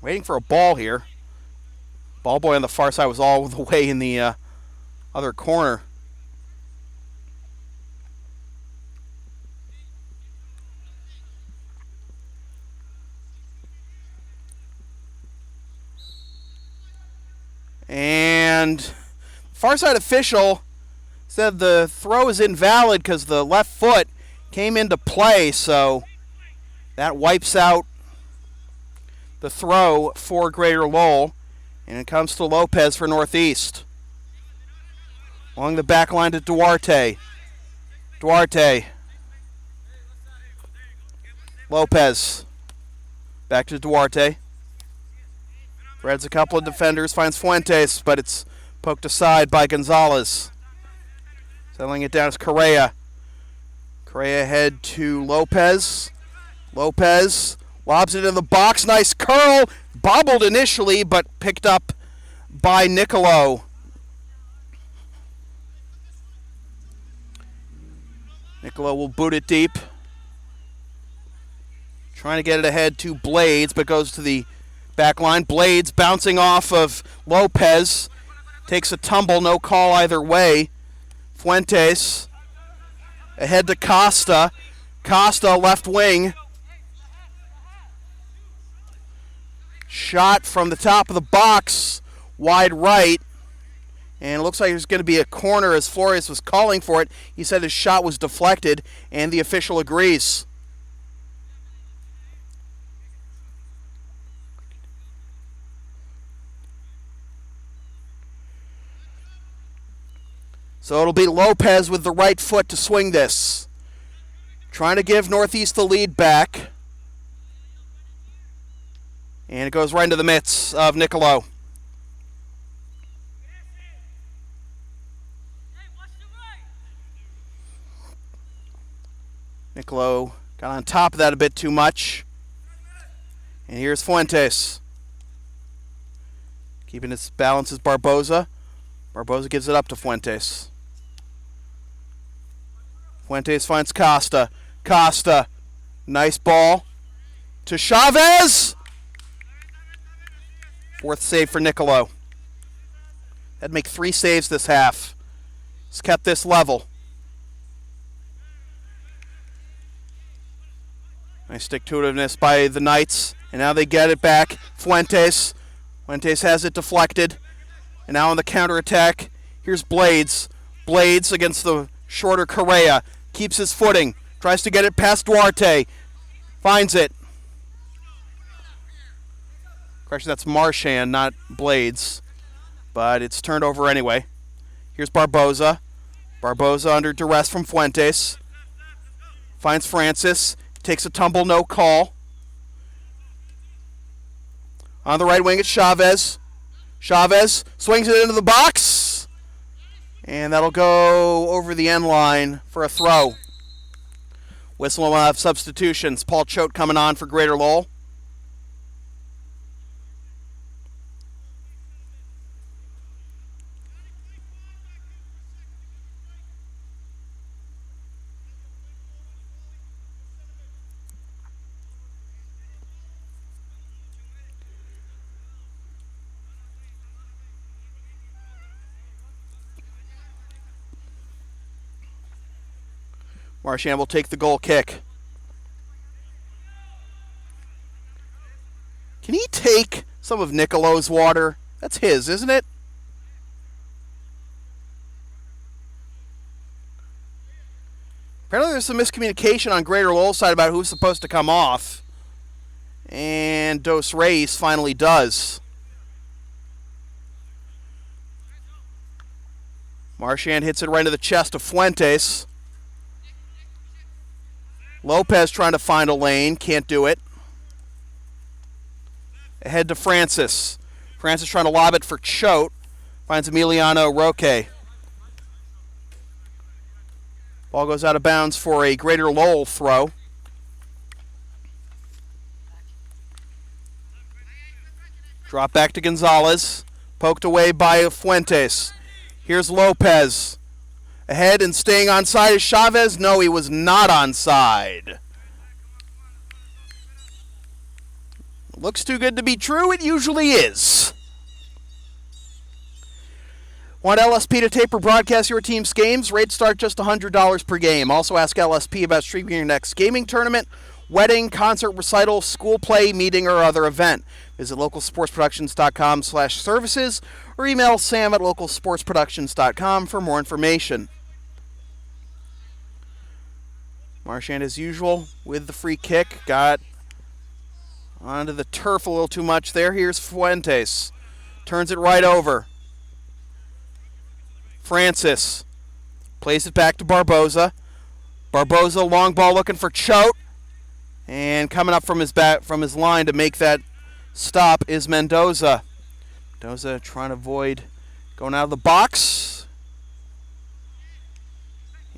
Waiting for a ball here. Ball boy on the far side was all the way in the other corner. And far side official said the throw is invalid because the left foot came into play, so that wipes out the throw for Greater Lowell, and it comes to Lopez for Northeast. Along the back line to Duarte. Duarte. Lopez. Back to Duarte. Threads a couple of defenders, finds Fuentes, but it's poked aside by Gonzalez. Settling it down is Correa. Correa head to Lopez. Lopez lobs it in the box. Nice curl. Bobbled initially, but picked up by Nicolo. Nicolo will boot it deep. Trying to get it ahead to Blades, but goes to the back line. Blades bouncing off of Lopez. Takes a tumble, no call either way. Fuentes ahead to Costa. Costa left wing. Shot from the top of the box. Wide right. And it looks like there's going to be a corner as Flores was calling for it. He said his shot was deflected, and the official agrees. So it'll be Lopez with the right foot to swing this. Trying to give Northeast the lead back. And it goes right into the mitts of Nicolo. Nicolo got on top of that a bit too much. And here's Fuentes. Keeping his balance is Barboza. Barboza gives it up to Fuentes. Fuentes finds Costa. Costa. Nice ball. To Chavez. Fourth save for Nicolo. That'd make 3 saves this half. He's kept this level. Nice stick-to-itiveness by the Knights. And now they get it back. Fuentes. Fuentes has it deflected. And now on the counterattack, here's Blades. Blades against the shorter Correa. Keeps his footing. Tries to get it past Duarte. Finds it. Correction, that's Marchand, not Blades. But it's turned over anyway. Here's Barboza. Barboza under duress from Fuentes. Finds Francis. Takes a tumble, no call. On the right wing, it's Chavez. Chavez swings it into the box. And that'll go over the end line for a throw. Whistle will have substitutions. Paul Choate coming on for Greater Lowell. Marchand will take the goal kick. Can he take some of Nicolo's water? That's his, isn't it? Apparently there's some miscommunication on Greater Lowell's side about who's supposed to come off. And Dos Reis finally does. Marchand hits it right into the chest of Fuentes. Lopez trying to find a lane. Can't do it. Ahead to Francis. Francis trying to lob it for Choate. Finds Emiliano Roque. Ball goes out of bounds for a Greater Lowell throw. Drop back to Gonzalez. Poked away by Fuentes. Here's Lopez. Ahead and staying onside is Chavez. No, he was not onside. Looks too good to be true. It usually is. Want LSP to tape or broadcast your team's games? Rates start just $100 per game. Also ask LSP about streaming your next gaming tournament, wedding, concert, recital, school play, meeting, or other event. Visit localsportsproductions.com/services or email sam@localsportsproductions.com for more information. Marchand, as usual, with the free kick. Got onto the turf a little too much there. Here's Fuentes. Turns it right over. Francis plays it back to Barboza. Barboza, long ball looking for Choate. And coming up from his line to make that stop is Mendoza. Mendoza trying to avoid going out of the box.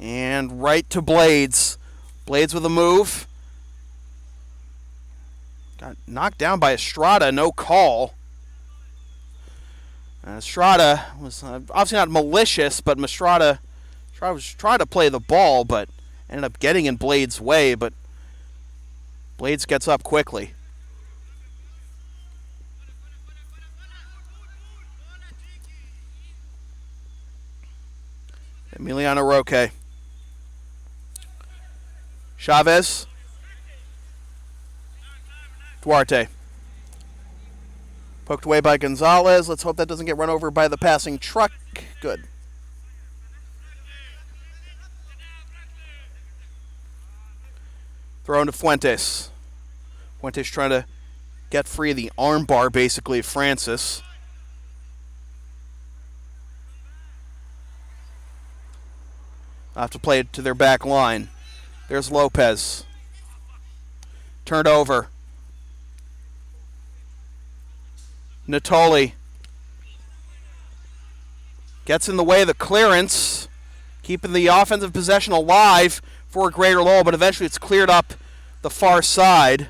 And right to Blades. Blades with a move. Got knocked down by Estrada, no call. Estrada was obviously not malicious, but Estrada was trying to play the ball, but ended up getting in Blades' way, but Blades gets up quickly. Emiliano Roque. Chavez. Duarte. Poked away by Gonzalez. Let's hope that doesn't get run over by the passing truck. Good. Throw into Fuentes. Fuentes trying to get free of the arm bar, basically, of Francis. I'll have to play it to their back line. There's Lopez. Turned over. Natoli. Gets in the way of the clearance. Keeping the offensive possession alive for Greater Lowell, but eventually it's cleared up the far side.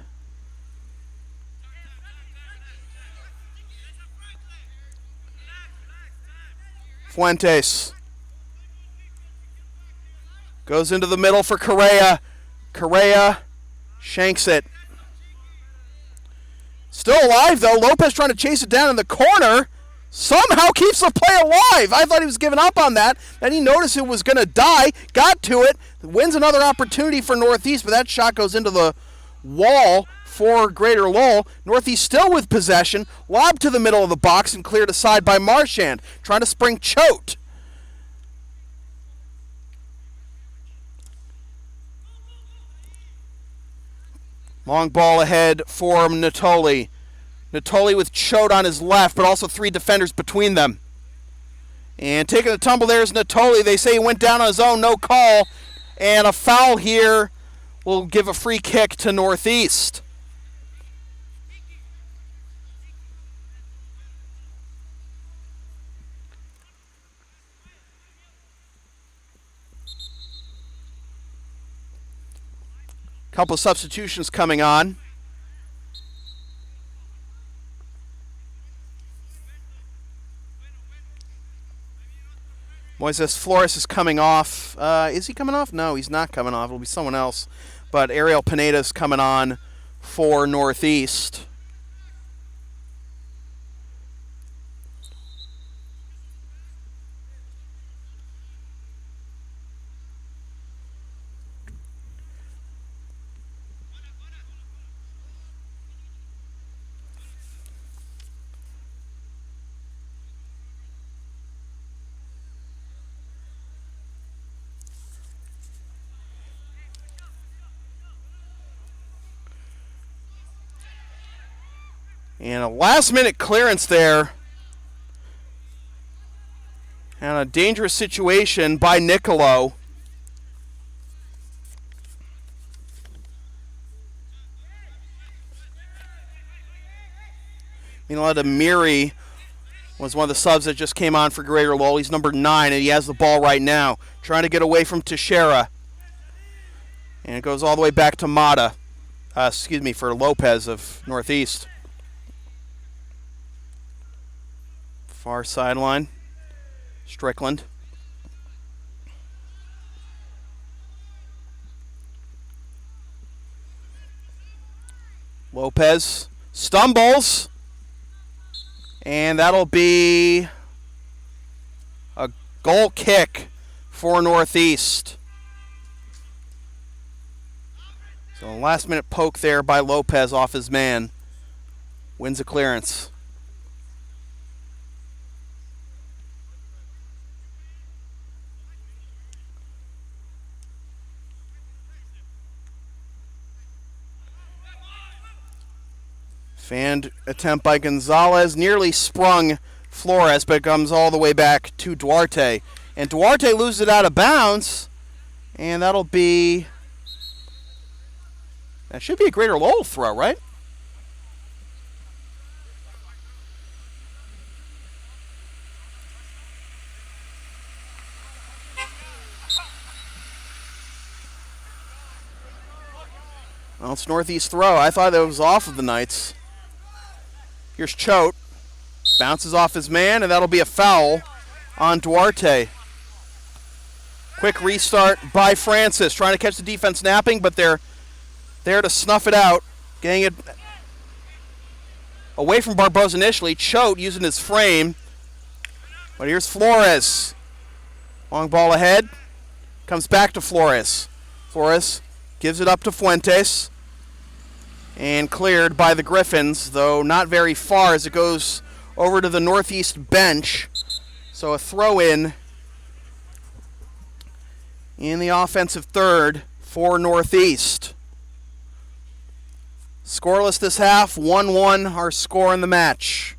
Fuentes. Goes into the middle for Correa. Correa shanks it. Still alive, though. Lopez trying to chase it down in the corner. Somehow keeps the play alive. I thought he was giving up on that. Then he noticed it was going to die. Got to it. Wins another opportunity for Northeast, but that shot goes into the wall for Greater Lowell. Northeast still with possession. Lobbed to the middle of the box and cleared aside by Marchand. Trying to spring Choate. Long ball ahead for Natoli. Natoli with Choate on his left, but also three defenders between them. And taking a tumble there is Natoli. They say he went down on his own, no call. And a foul here will give a free kick to Northeast. Couple of substitutions coming on. Moises Flores is coming off. Is he coming off? No, he's not coming off. It'll be someone else. But Ariel Pineda's coming on for Northeast. And a last-minute clearance there. And a dangerous situation by Nicolo. Meanwhile, Amiri was one of the subs that just came on for Greater Lowell. He's number 9, and he has the ball right now. Trying to get away from Teixeira. And it goes all the way back to Mata. For Lopez of Northeast. Far sideline. Strickland. Lopez stumbles. And that'll be a goal kick for Northeast. So a last minute poke there by Lopez off his man. Wins a clearance. Fanned attempt by Gonzalez. Nearly sprung Flores, but it comes all the way back to Duarte. And Duarte loses it out of bounds. And that'll be... That should be a Greater Lowell throw, right? Well, it's Northeast throw. I thought that was off of the Knights. Here's Choate. Bounces off his man, and that'll be a foul on Duarte. Quick restart by Francis. Trying to catch the defense napping, but they're there to snuff it out. Getting it away from Barbosa initially. Choate using his frame. But here's Flores. Long ball ahead. Comes back to Flores. Flores gives it up to Fuentes. And cleared by the Gryphons, though not very far as it goes over to the Northeast bench. So a throw-in in the offensive third for Northeast. Scoreless this half, 1-1 our score in the match.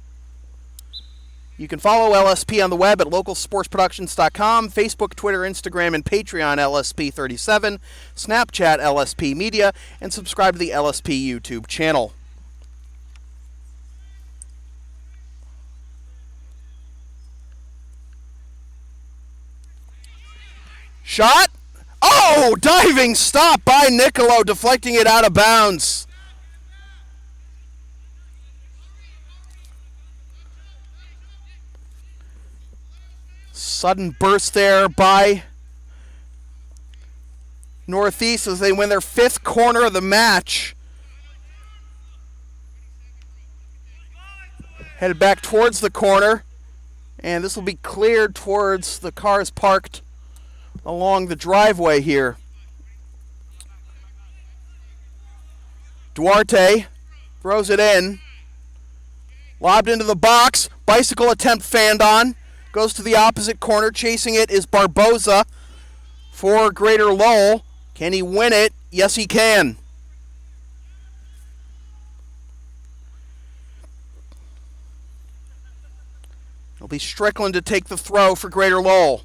You can follow LSP on the web at localsportsproductions.com, Facebook, Twitter, Instagram, and Patreon LSP37, Snapchat LSP Media, and subscribe to the LSP YouTube channel. Shot. Oh, diving stop by Nicolo, deflecting it out of bounds. Sudden burst there by Northeast as they win their 5th corner of the match. Headed back towards the corner, and this will be cleared towards the cars parked along the driveway here. Duarte throws it in. Lobbed into the box. Bicycle attempt fanned on. Goes to the opposite corner. Chasing it is Barboza for Greater Lowell. Can he win it? Yes, he can. It'll be Strickland to take the throw for Greater Lowell.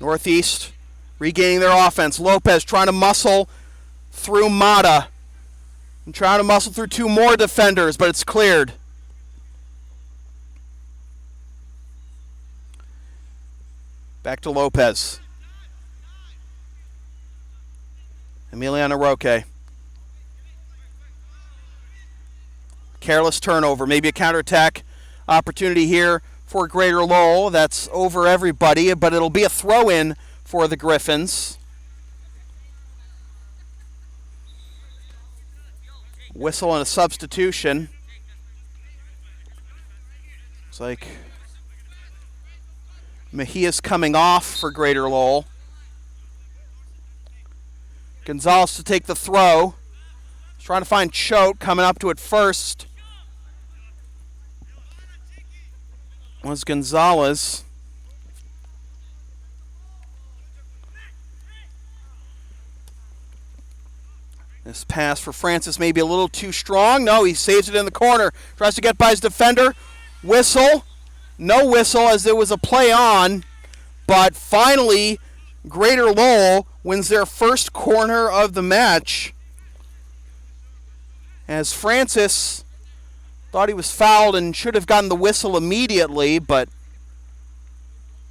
Northeast regaining their offense. Lopez trying to muscle through Mata. And trying to muscle through 2 more defenders, but it's cleared. Back to Lopez. Emiliano Roque. Careless turnover. Maybe a counterattack opportunity here for Greater Lowell. That's over everybody, but it'll be a throw-in for the Gryphons. Whistle and a substitution. Looks like Mejia's coming off for Greater Lowell. Gonzalez to take the throw. He's trying to find Choate, coming up to it first. Was Gonzalez. This pass for Francis may be a little too strong. No, he saves it in the corner. Tries to get by his defender. Whistle. No whistle as there was a play on. But finally, Greater Lowell wins their first corner of the match. As Francis thought he was fouled and should have gotten the whistle immediately, but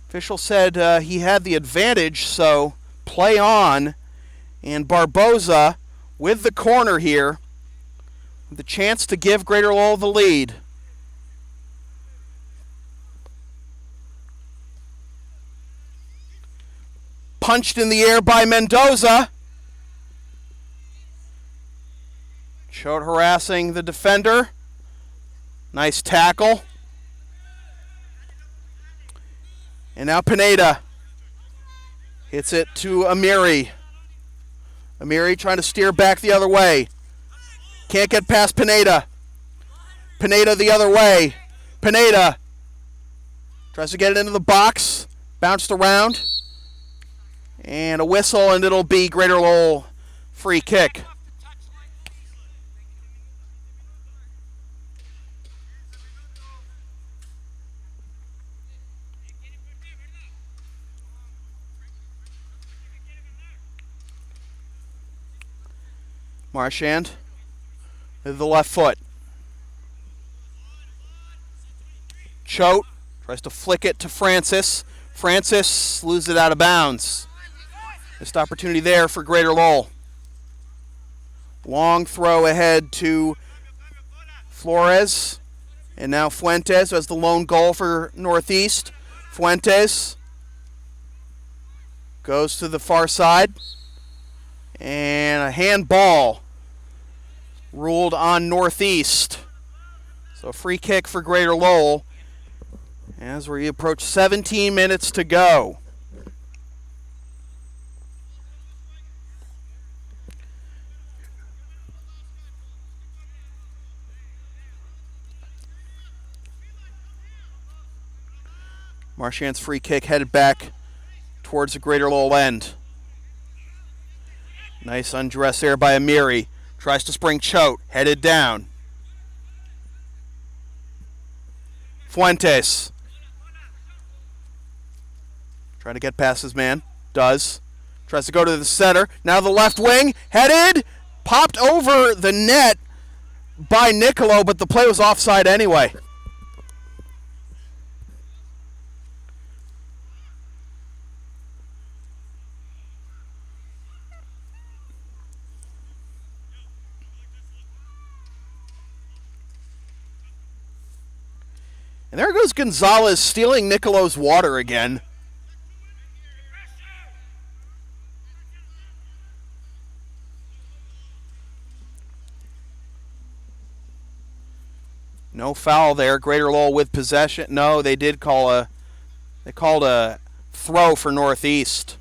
official said he had the advantage, so play on. And Barboza with the corner here, with the chance to give Greater Lowell the lead. Punched in the air by Mendoza. Choate harassing the defender. Nice tackle. And now Pineda hits it to Amiri. Amiri trying to steer back the other way. Can't get past Pineda. Pineda the other way. Pineda tries to get it into the box. Bounced around. And a whistle, and it'll be Greater Lowell free kick. Marchand with the left foot. Choate tries to flick it to Francis. Francis loses it out of bounds. Missed opportunity there for Greater Lowell. Long throw ahead to Flores. And now Fuentes, who has the lone goal for Northeast. Fuentes goes to the far side. And a handball ruled on Northeast. So a free kick for Greater Lowell as we approach 17 minutes to go. Marchand's free kick headed back towards the Greater Lowell end. Nice undress there by Amiri. Tries to spring Choate. Headed down. Fuentes. Trying to get past his man. Does. Tries to go to the center. Now the left wing. Headed. Popped over the net by Nicolo, but the play was offside anyway. And there goes Gonzalez stealing Nicolo's water again. No foul there. Greater Lowell with possession. No, they did call they called a throw for Northeast.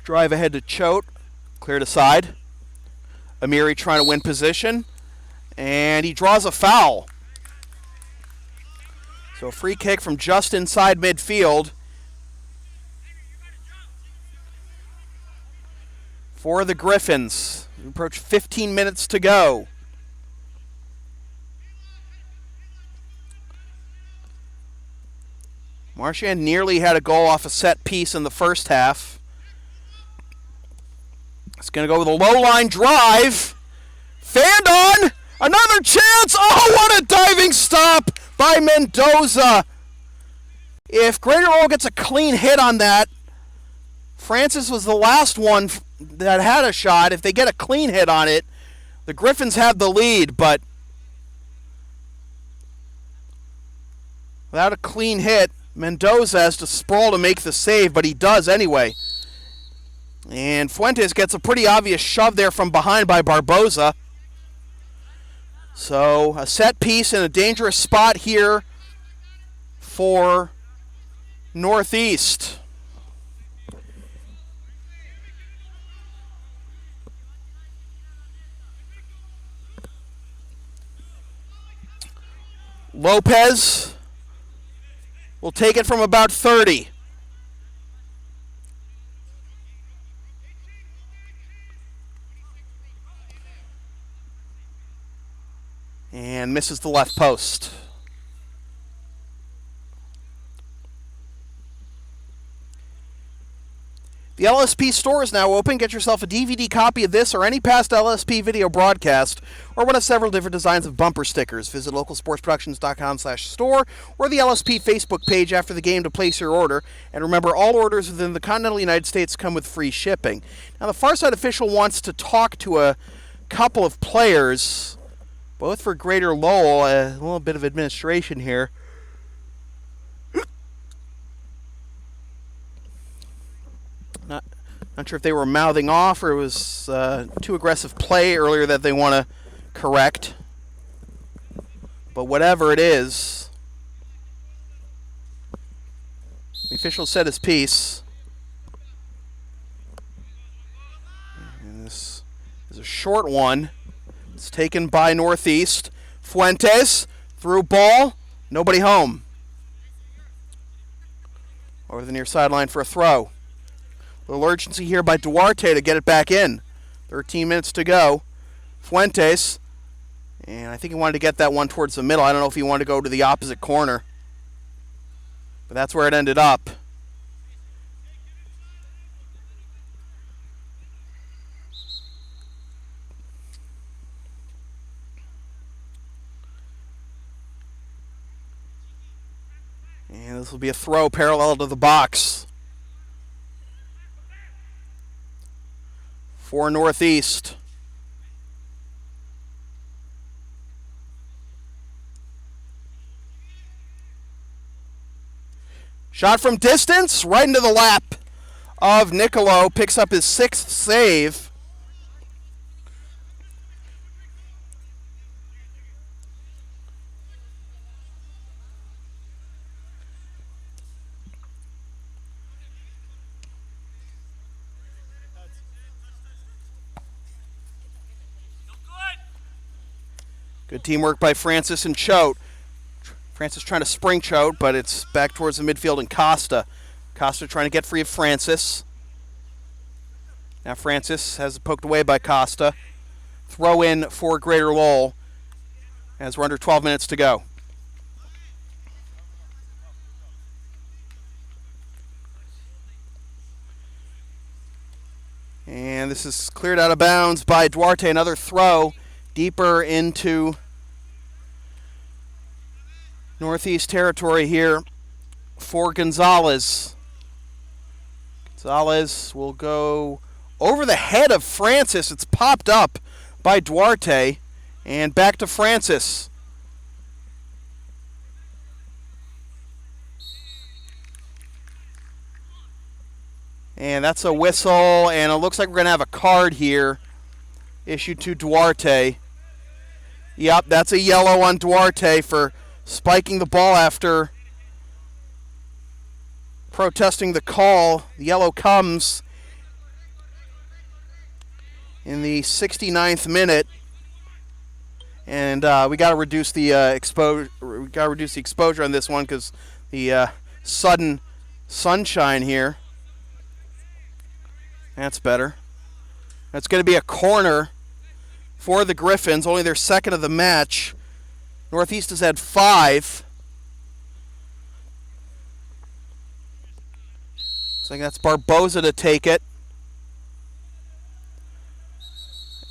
Drive ahead to Choate. Cleared aside. Amiri trying to win position. And he draws a foul. So a free kick from just inside midfield for the Gryphons. We approach 15 minutes to go. Marchand nearly had a goal off a set piece in the first half. It's going to go with a low-line drive. Fanned on. Another chance. Oh, what a diving stop by Mendoza. If Greater Lowell gets a clean hit on that, Francis was the last one that had a shot. If they get a clean hit on it, the Gryphons have the lead, but without a clean hit, Mendoza has to sprawl to make the save, but he does anyway. And Fuentes gets a pretty obvious shove there from behind by Barboza. So a set piece in a dangerous spot here for Northeast. Lopez will take it from about 30. And misses the left post. The LSP store is now open. Get yourself a DVD copy of this or any past LSP video broadcast, or one of several different designs of bumper stickers. Visit localsportsproductions.com/store or the LSP Facebook page after the game to place your order. And remember, all orders within the continental United States come with free shipping. Now, the Farside official wants to talk to a couple of players, both for Greater Lowell. A little bit of administration here. Not sure if they were mouthing off or it was too aggressive play earlier that they want to correct. But whatever it is, the official said his piece. And this is a short one. It's taken by Northeast. Fuentes, through ball, nobody home. Over the near sideline for a throw. A little urgency here by Duarte to get it back in. 13 minutes to go. Fuentes, and I think he wanted to get that one towards the middle. I don't know if he wanted to go to the opposite corner, but that's where it ended up. And this will be a throw parallel to the box for Northeast. Shot from distance, right into the lap of Nicolo. Picks up his 6th save. Good teamwork by Francis and Choate. Francis trying to spring Choate, but it's back towards the midfield and Costa. Costa trying to get free of Francis. Now Francis has it poked away by Costa. Throw in for Greater Lowell as we're under 12 minutes to go. And this is cleared out of bounds by Duarte. Another throw deeper into Northeast territory here for Gonzalez. Gonzalez will go over the head of Francis. It's popped up by Duarte. And back to Francis. And that's a whistle, and it looks like we're going to have a card here issued to Duarte. Yep, that's a yellow on Duarte for spiking the ball after protesting the call. The yellow comes in the 69th minute, and we got to reduce the exposure. We got to reduce the exposure on this one because the sudden sunshine here. That's better. That's going to be a corner for the Gryphons, only their second of the match. Northeast has had 5. So that's Barboza to take it.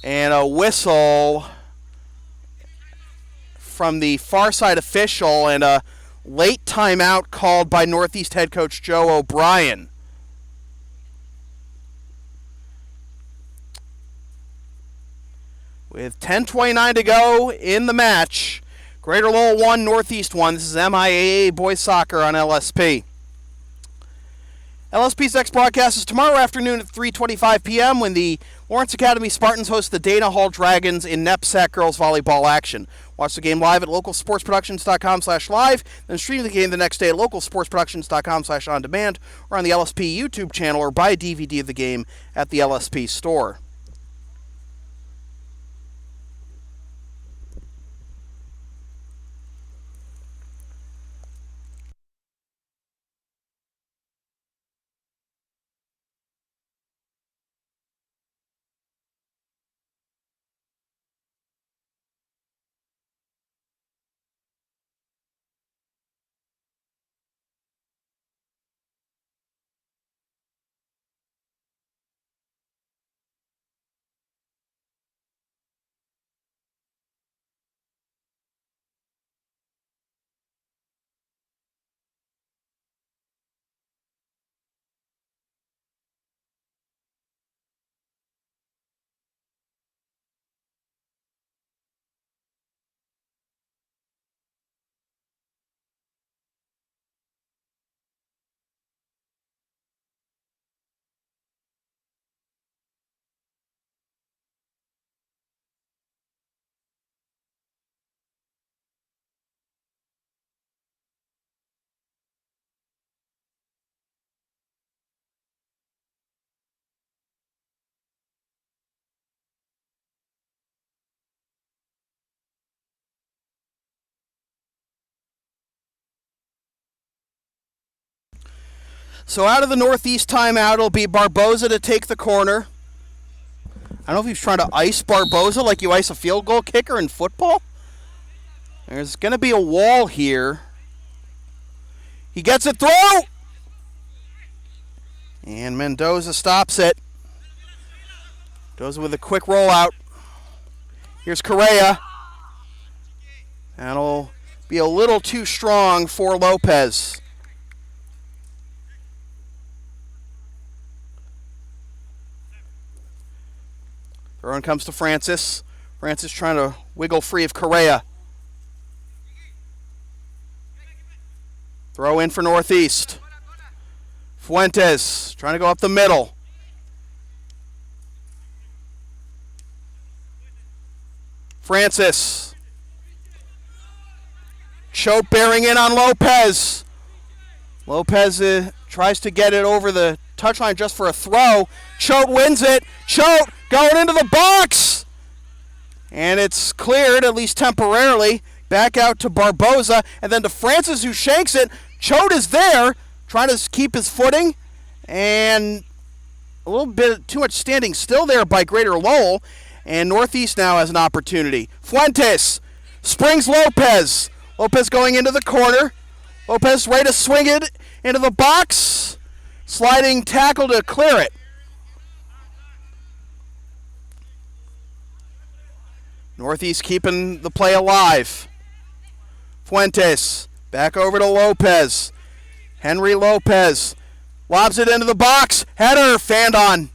And a whistle from the far side official and a late timeout called by Northeast head coach Joe O'Brien. With 10:29 to go in the match, Greater Lowell 1, Northeast 1. This is MIAA Boys Soccer on LSP. LSP's next broadcast is tomorrow afternoon at 3:25 p.m. when the Lawrence Academy Spartans host the Dana Hall Dragons in NEPSAC girls volleyball action. Watch the game live at localsportsproductions.com/live, then stream the game the next day at localsportsproductions.com/on-demand or on the LSP YouTube channel or buy a DVD of the game at the LSP store. So out of the Northeast timeout, it'll be Barboza to take the corner. I don't know if he's trying to ice Barboza like you ice a field goal kicker in football. There's going to be a wall here. He gets it through! And Mendoza stops it. Goes with a quick rollout. Here's Correa. That'll be a little too strong for Lopez. Throw-in comes to Francis. Francis trying to wiggle free of Correa. Throw in for Northeast. Fuentes trying to go up the middle. Francis. Choate bearing in on Lopez. Lopez tries to get it over the touchline just for a throw. Choate wins it. Choate going into the box. And it's cleared, at least temporarily. Back out to Barboza, and then to Francis, who shanks it. Choate is there, trying to keep his footing, and a little bit too much standing still there by Greater Lowell, and Northeast now has an opportunity. Fuentes springs Lopez. Lopez going into the corner. Lopez ready to swing it into the box. Sliding tackle to clear it. Northeast keeping the play alive. Fuentes back over to Lopez. Henry Lopez lobs it into the box. Header fanned on.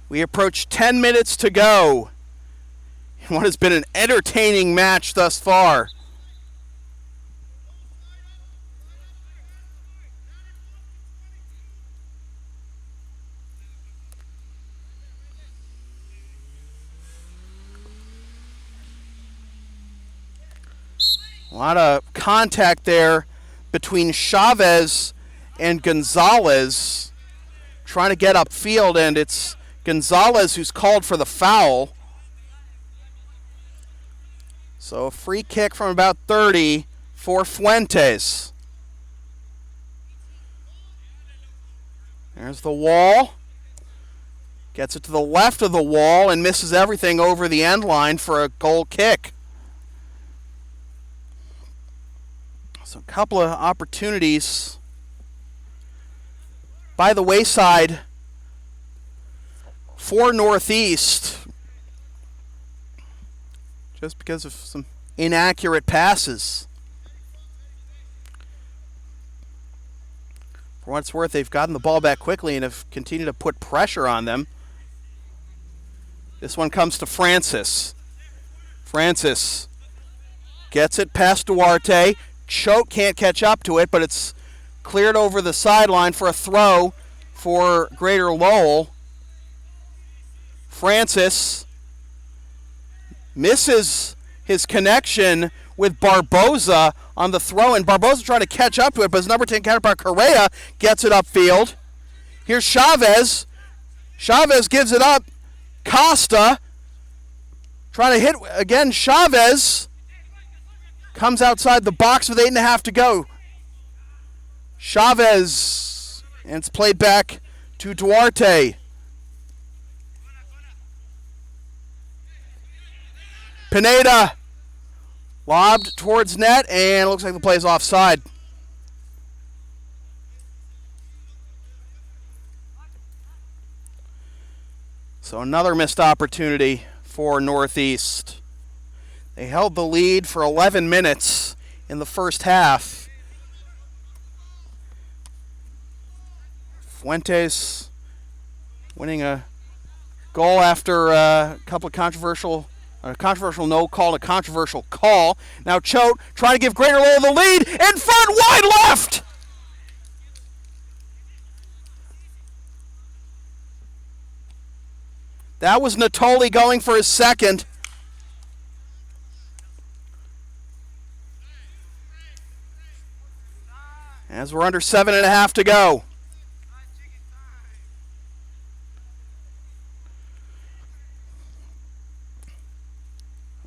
We approach 10 minutes to go in what has been an entertaining match thus far. A lot of contact there between Chavez and Gonzalez, trying to get upfield, and it's Gonzalez who's called for the foul. So a free kick from about 30 for Fuentes. There's the wall. Gets it to the left of the wall and misses everything over the end line for a goal kick. So a couple of opportunities by the wayside for Northeast, just because of some inaccurate passes. For what it's worth, they've gotten the ball back quickly and have continued to put pressure on them. This one comes to Francis. Francis gets it past Duarte. Choate can't catch up to it, but it's cleared over the sideline for a throw for Greater Lowell. Francis misses his connection with Barboza on the throw, and Barboza trying to catch up to it, but his number 10 counterpart Correa gets it upfield. Here's Chavez. Chavez gives it up. Costa trying to hit again. Chavez comes outside the box with 8.5 to go. Chavez, and it's played back to Duarte. Pineda lobbed towards net, and it looks like the play is offside. So another missed opportunity for Northeast. They held the lead for 11 minutes in the first half. Fuentes winning a goal after a couple of controversial no call and a controversial call. Now Choate trying to give Greater Lowell the lead. In front, wide left! That was Natoli going for his second. As we're under 7.5 to go.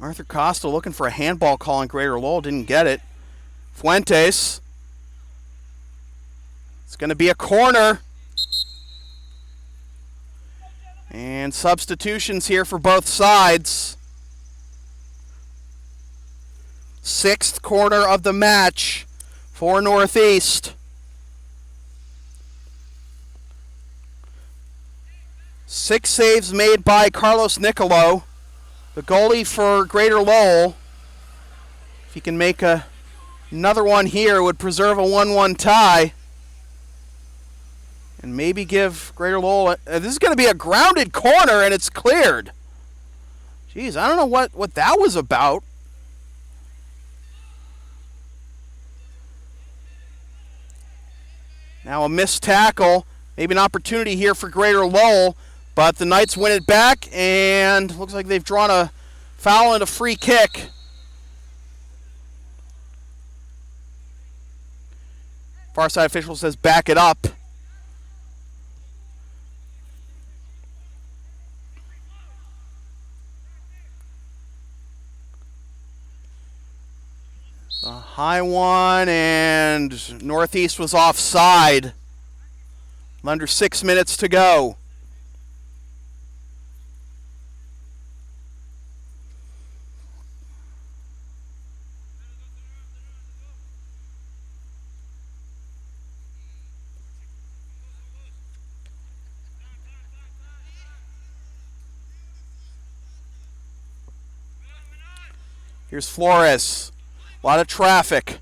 Arthur Costa looking for a handball call on Greater Lowell, didn't get it. Fuentes. It's going to be a corner. And substitutions here for both sides. 6th corner of the match for Northeast. 6 saves made by Carlos Nicolo, the goalie for Greater Lowell. If he can make another one here, it would preserve a 1-1 tie. And maybe give Greater Lowell... this is going to be a grounded corner, and it's cleared. Jeez, I don't know what that was about. Now a missed tackle. Maybe an opportunity here for Greater Lowell. But the Knights win it back, and looks like they've drawn a foul and a free kick. Far side official says back it up. A high one, and Northeast was offside. Under 6 minutes to go. Here's Flores. A lot of traffic.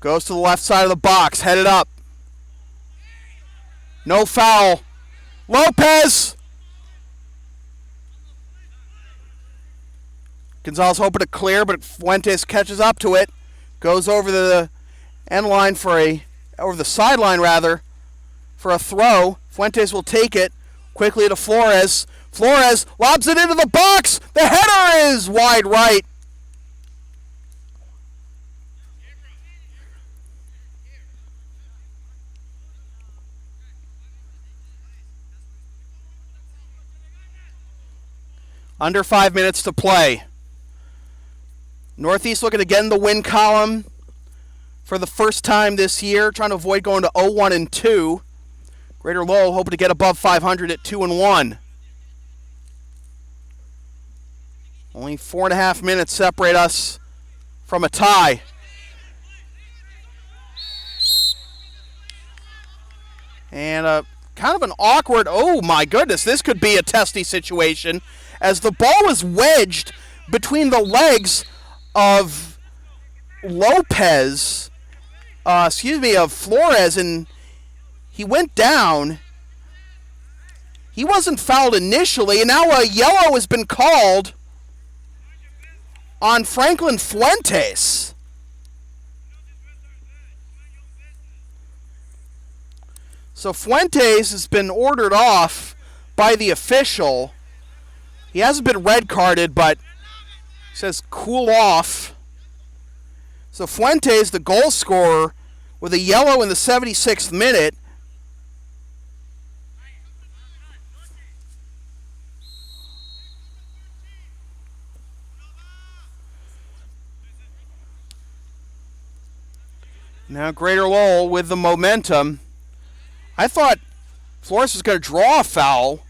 Goes to the left side of the box. Headed up. No foul. Lopez. Gonzalez hoping to clear, but Fuentes catches up to it. Goes over the end line over the sideline rather, for a throw. Fuentes will take it quickly to Flores. Flores lobs it into the box. The header is wide right. Under 5 minutes to play. Northeast looking to get in the win column for the first time this year, trying to avoid going to 0-1-2. Greater Lowell hoping to get above 500 at 2-1. Only 4.5 minutes separate us from a tie. And kind of an awkward, oh my goodness, this could be a testy situation, as the ball was wedged between the legs of of Flores, and he went down. He wasn't fouled initially, and now a yellow has been called on Franklin Fuentes. So Fuentes has been ordered off by the official. He hasn't been red carded, but he says cool off. So Fuentes, the goal scorer, with a yellow in the 76th minute. Now Greater Lowell with the momentum. I thought Flores was going to draw a foul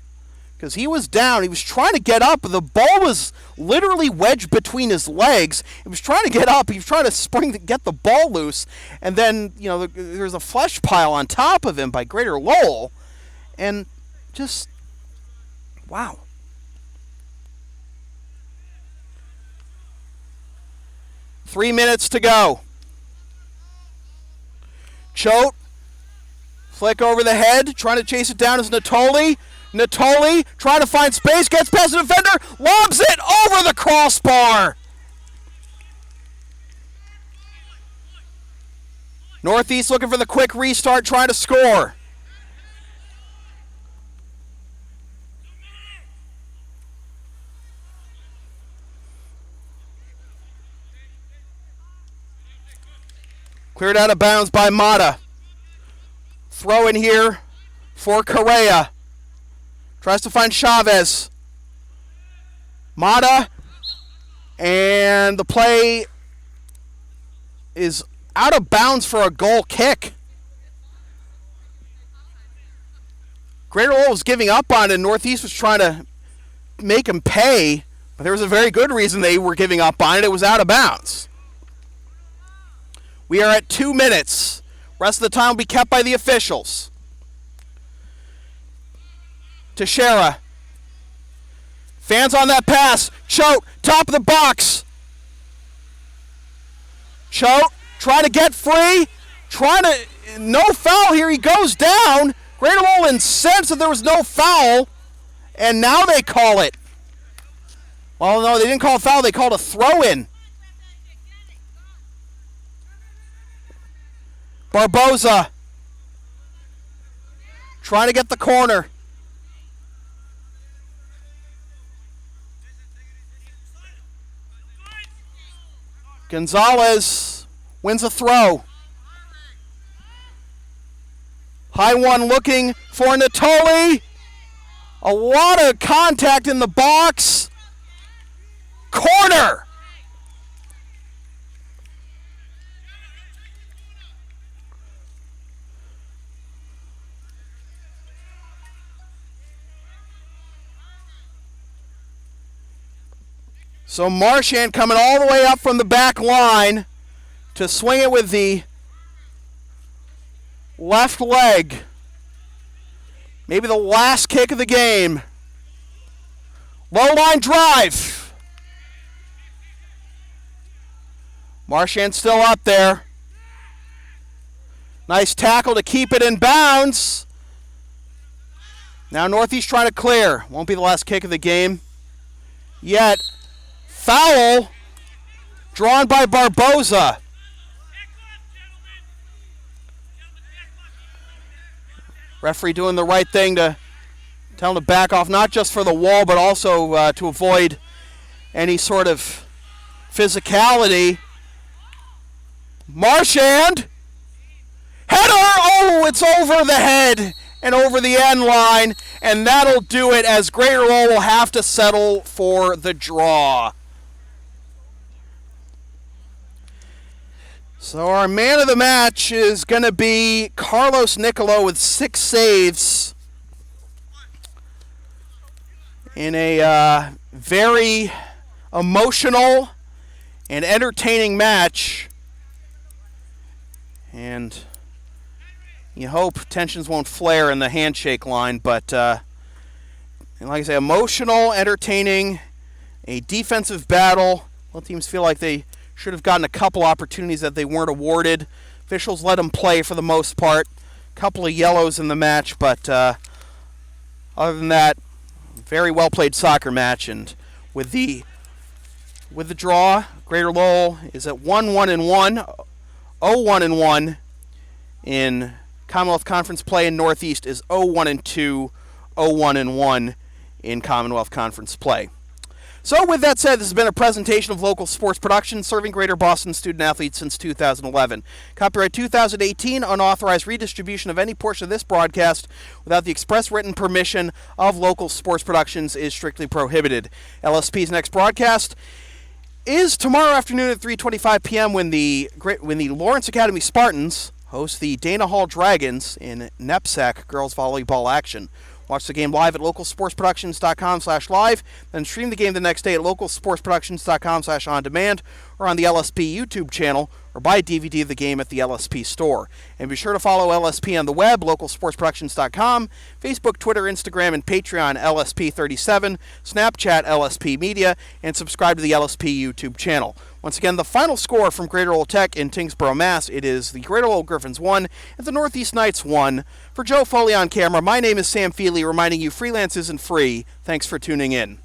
because he was down. He was trying to get up. The ball was literally wedged between his legs. He was trying to get up. He was trying to spring to get the ball loose. And then, there's a flesh pile on top of him by Greater Lowell. And just, wow. Three minutes to go. Choate, flick over the head, trying to chase it down is Natoli. Natoli trying to find space, gets past the defender, lobs it over the crossbar. Northeast looking for the quick restart, trying to score. Cleared out of bounds by Mata. Throw in here for Correa. Tries to find Chavez. Mata. And the play is out of bounds for a goal kick. Greater Lowell was giving up on it, and Northeast was trying to make him pay. But there was a very good reason they were giving up on it. It was out of bounds. We are at 2 minutes. Rest of the time will be kept by the officials. Teixeira. Fans on that pass. Choate, top of the box. Choate, trying to get free. No foul here. He goes down. Greater Lowell incensed that there was no foul. And now they call it. Well, no, they didn't call a foul. They called a throw-in. Barboza trying to get the corner. Gonzalez wins a throw. High one looking for Natoli. A lot of contact in the box. Corner. So Marchand coming all the way up from the back line to swing it with the left leg. Maybe the last kick of the game. Low line drive. Marchand still up there. Nice tackle to keep it in bounds. Now Northeast trying to clear. Won't be the last kick of the game. Yet, foul drawn by Barboza. Referee doing the right thing to tell him to back off, not just for the wall, but also to avoid any sort of physicality. Marchand. Header! Oh, it's over the head and over the end line, and that'll do it as Greater Lowell will have to settle for the draw. So our man of the match is going to be Carlos Nicolo with 6 saves in a very emotional and entertaining match. And you hope tensions won't flare in the handshake line, but like I say, emotional, entertaining, a defensive battle. Both teams feel like they should have gotten a couple opportunities that they weren't awarded. Officials let them play for the most part. A couple of yellows in the match, but other than that, very well played soccer match. And with the draw, Greater Lowell is at 1-1-1, 0-1-1 in Commonwealth Conference play, and Northeast is 0-1-2, 0-1-1 in Commonwealth Conference play. So with that said, this has been a presentation of local sports production serving Greater Boston student-athletes since 2011. Copyright 2018, unauthorized redistribution of any portion of this broadcast without the express written permission of local sports productions is strictly prohibited. LSP's next broadcast is tomorrow afternoon at 3:25 p.m. when the Lawrence Academy Spartans host the Dana Hall Dragons in NEPSAC girls volleyball action. Watch the game live at localsportsproductions.com/live, then stream the game the next day at localsportsproductions.com/on-demand or on the LSP YouTube channel, or buy a DVD of the game at the LSP store. And be sure to follow LSP on the web, localsportsproductions.com, Facebook, Twitter, Instagram, and Patreon LSP37, Snapchat LSP Media, and subscribe to the LSP YouTube channel. Once again, the final score from Greater Lowell Tech in Tingsboro, Mass. It is the Greater Lowell Gryphons 1 and the Northeast Knights 1. For Joe Foley on camera, my name is Sam Feely, reminding you freelance isn't free. Thanks for tuning in.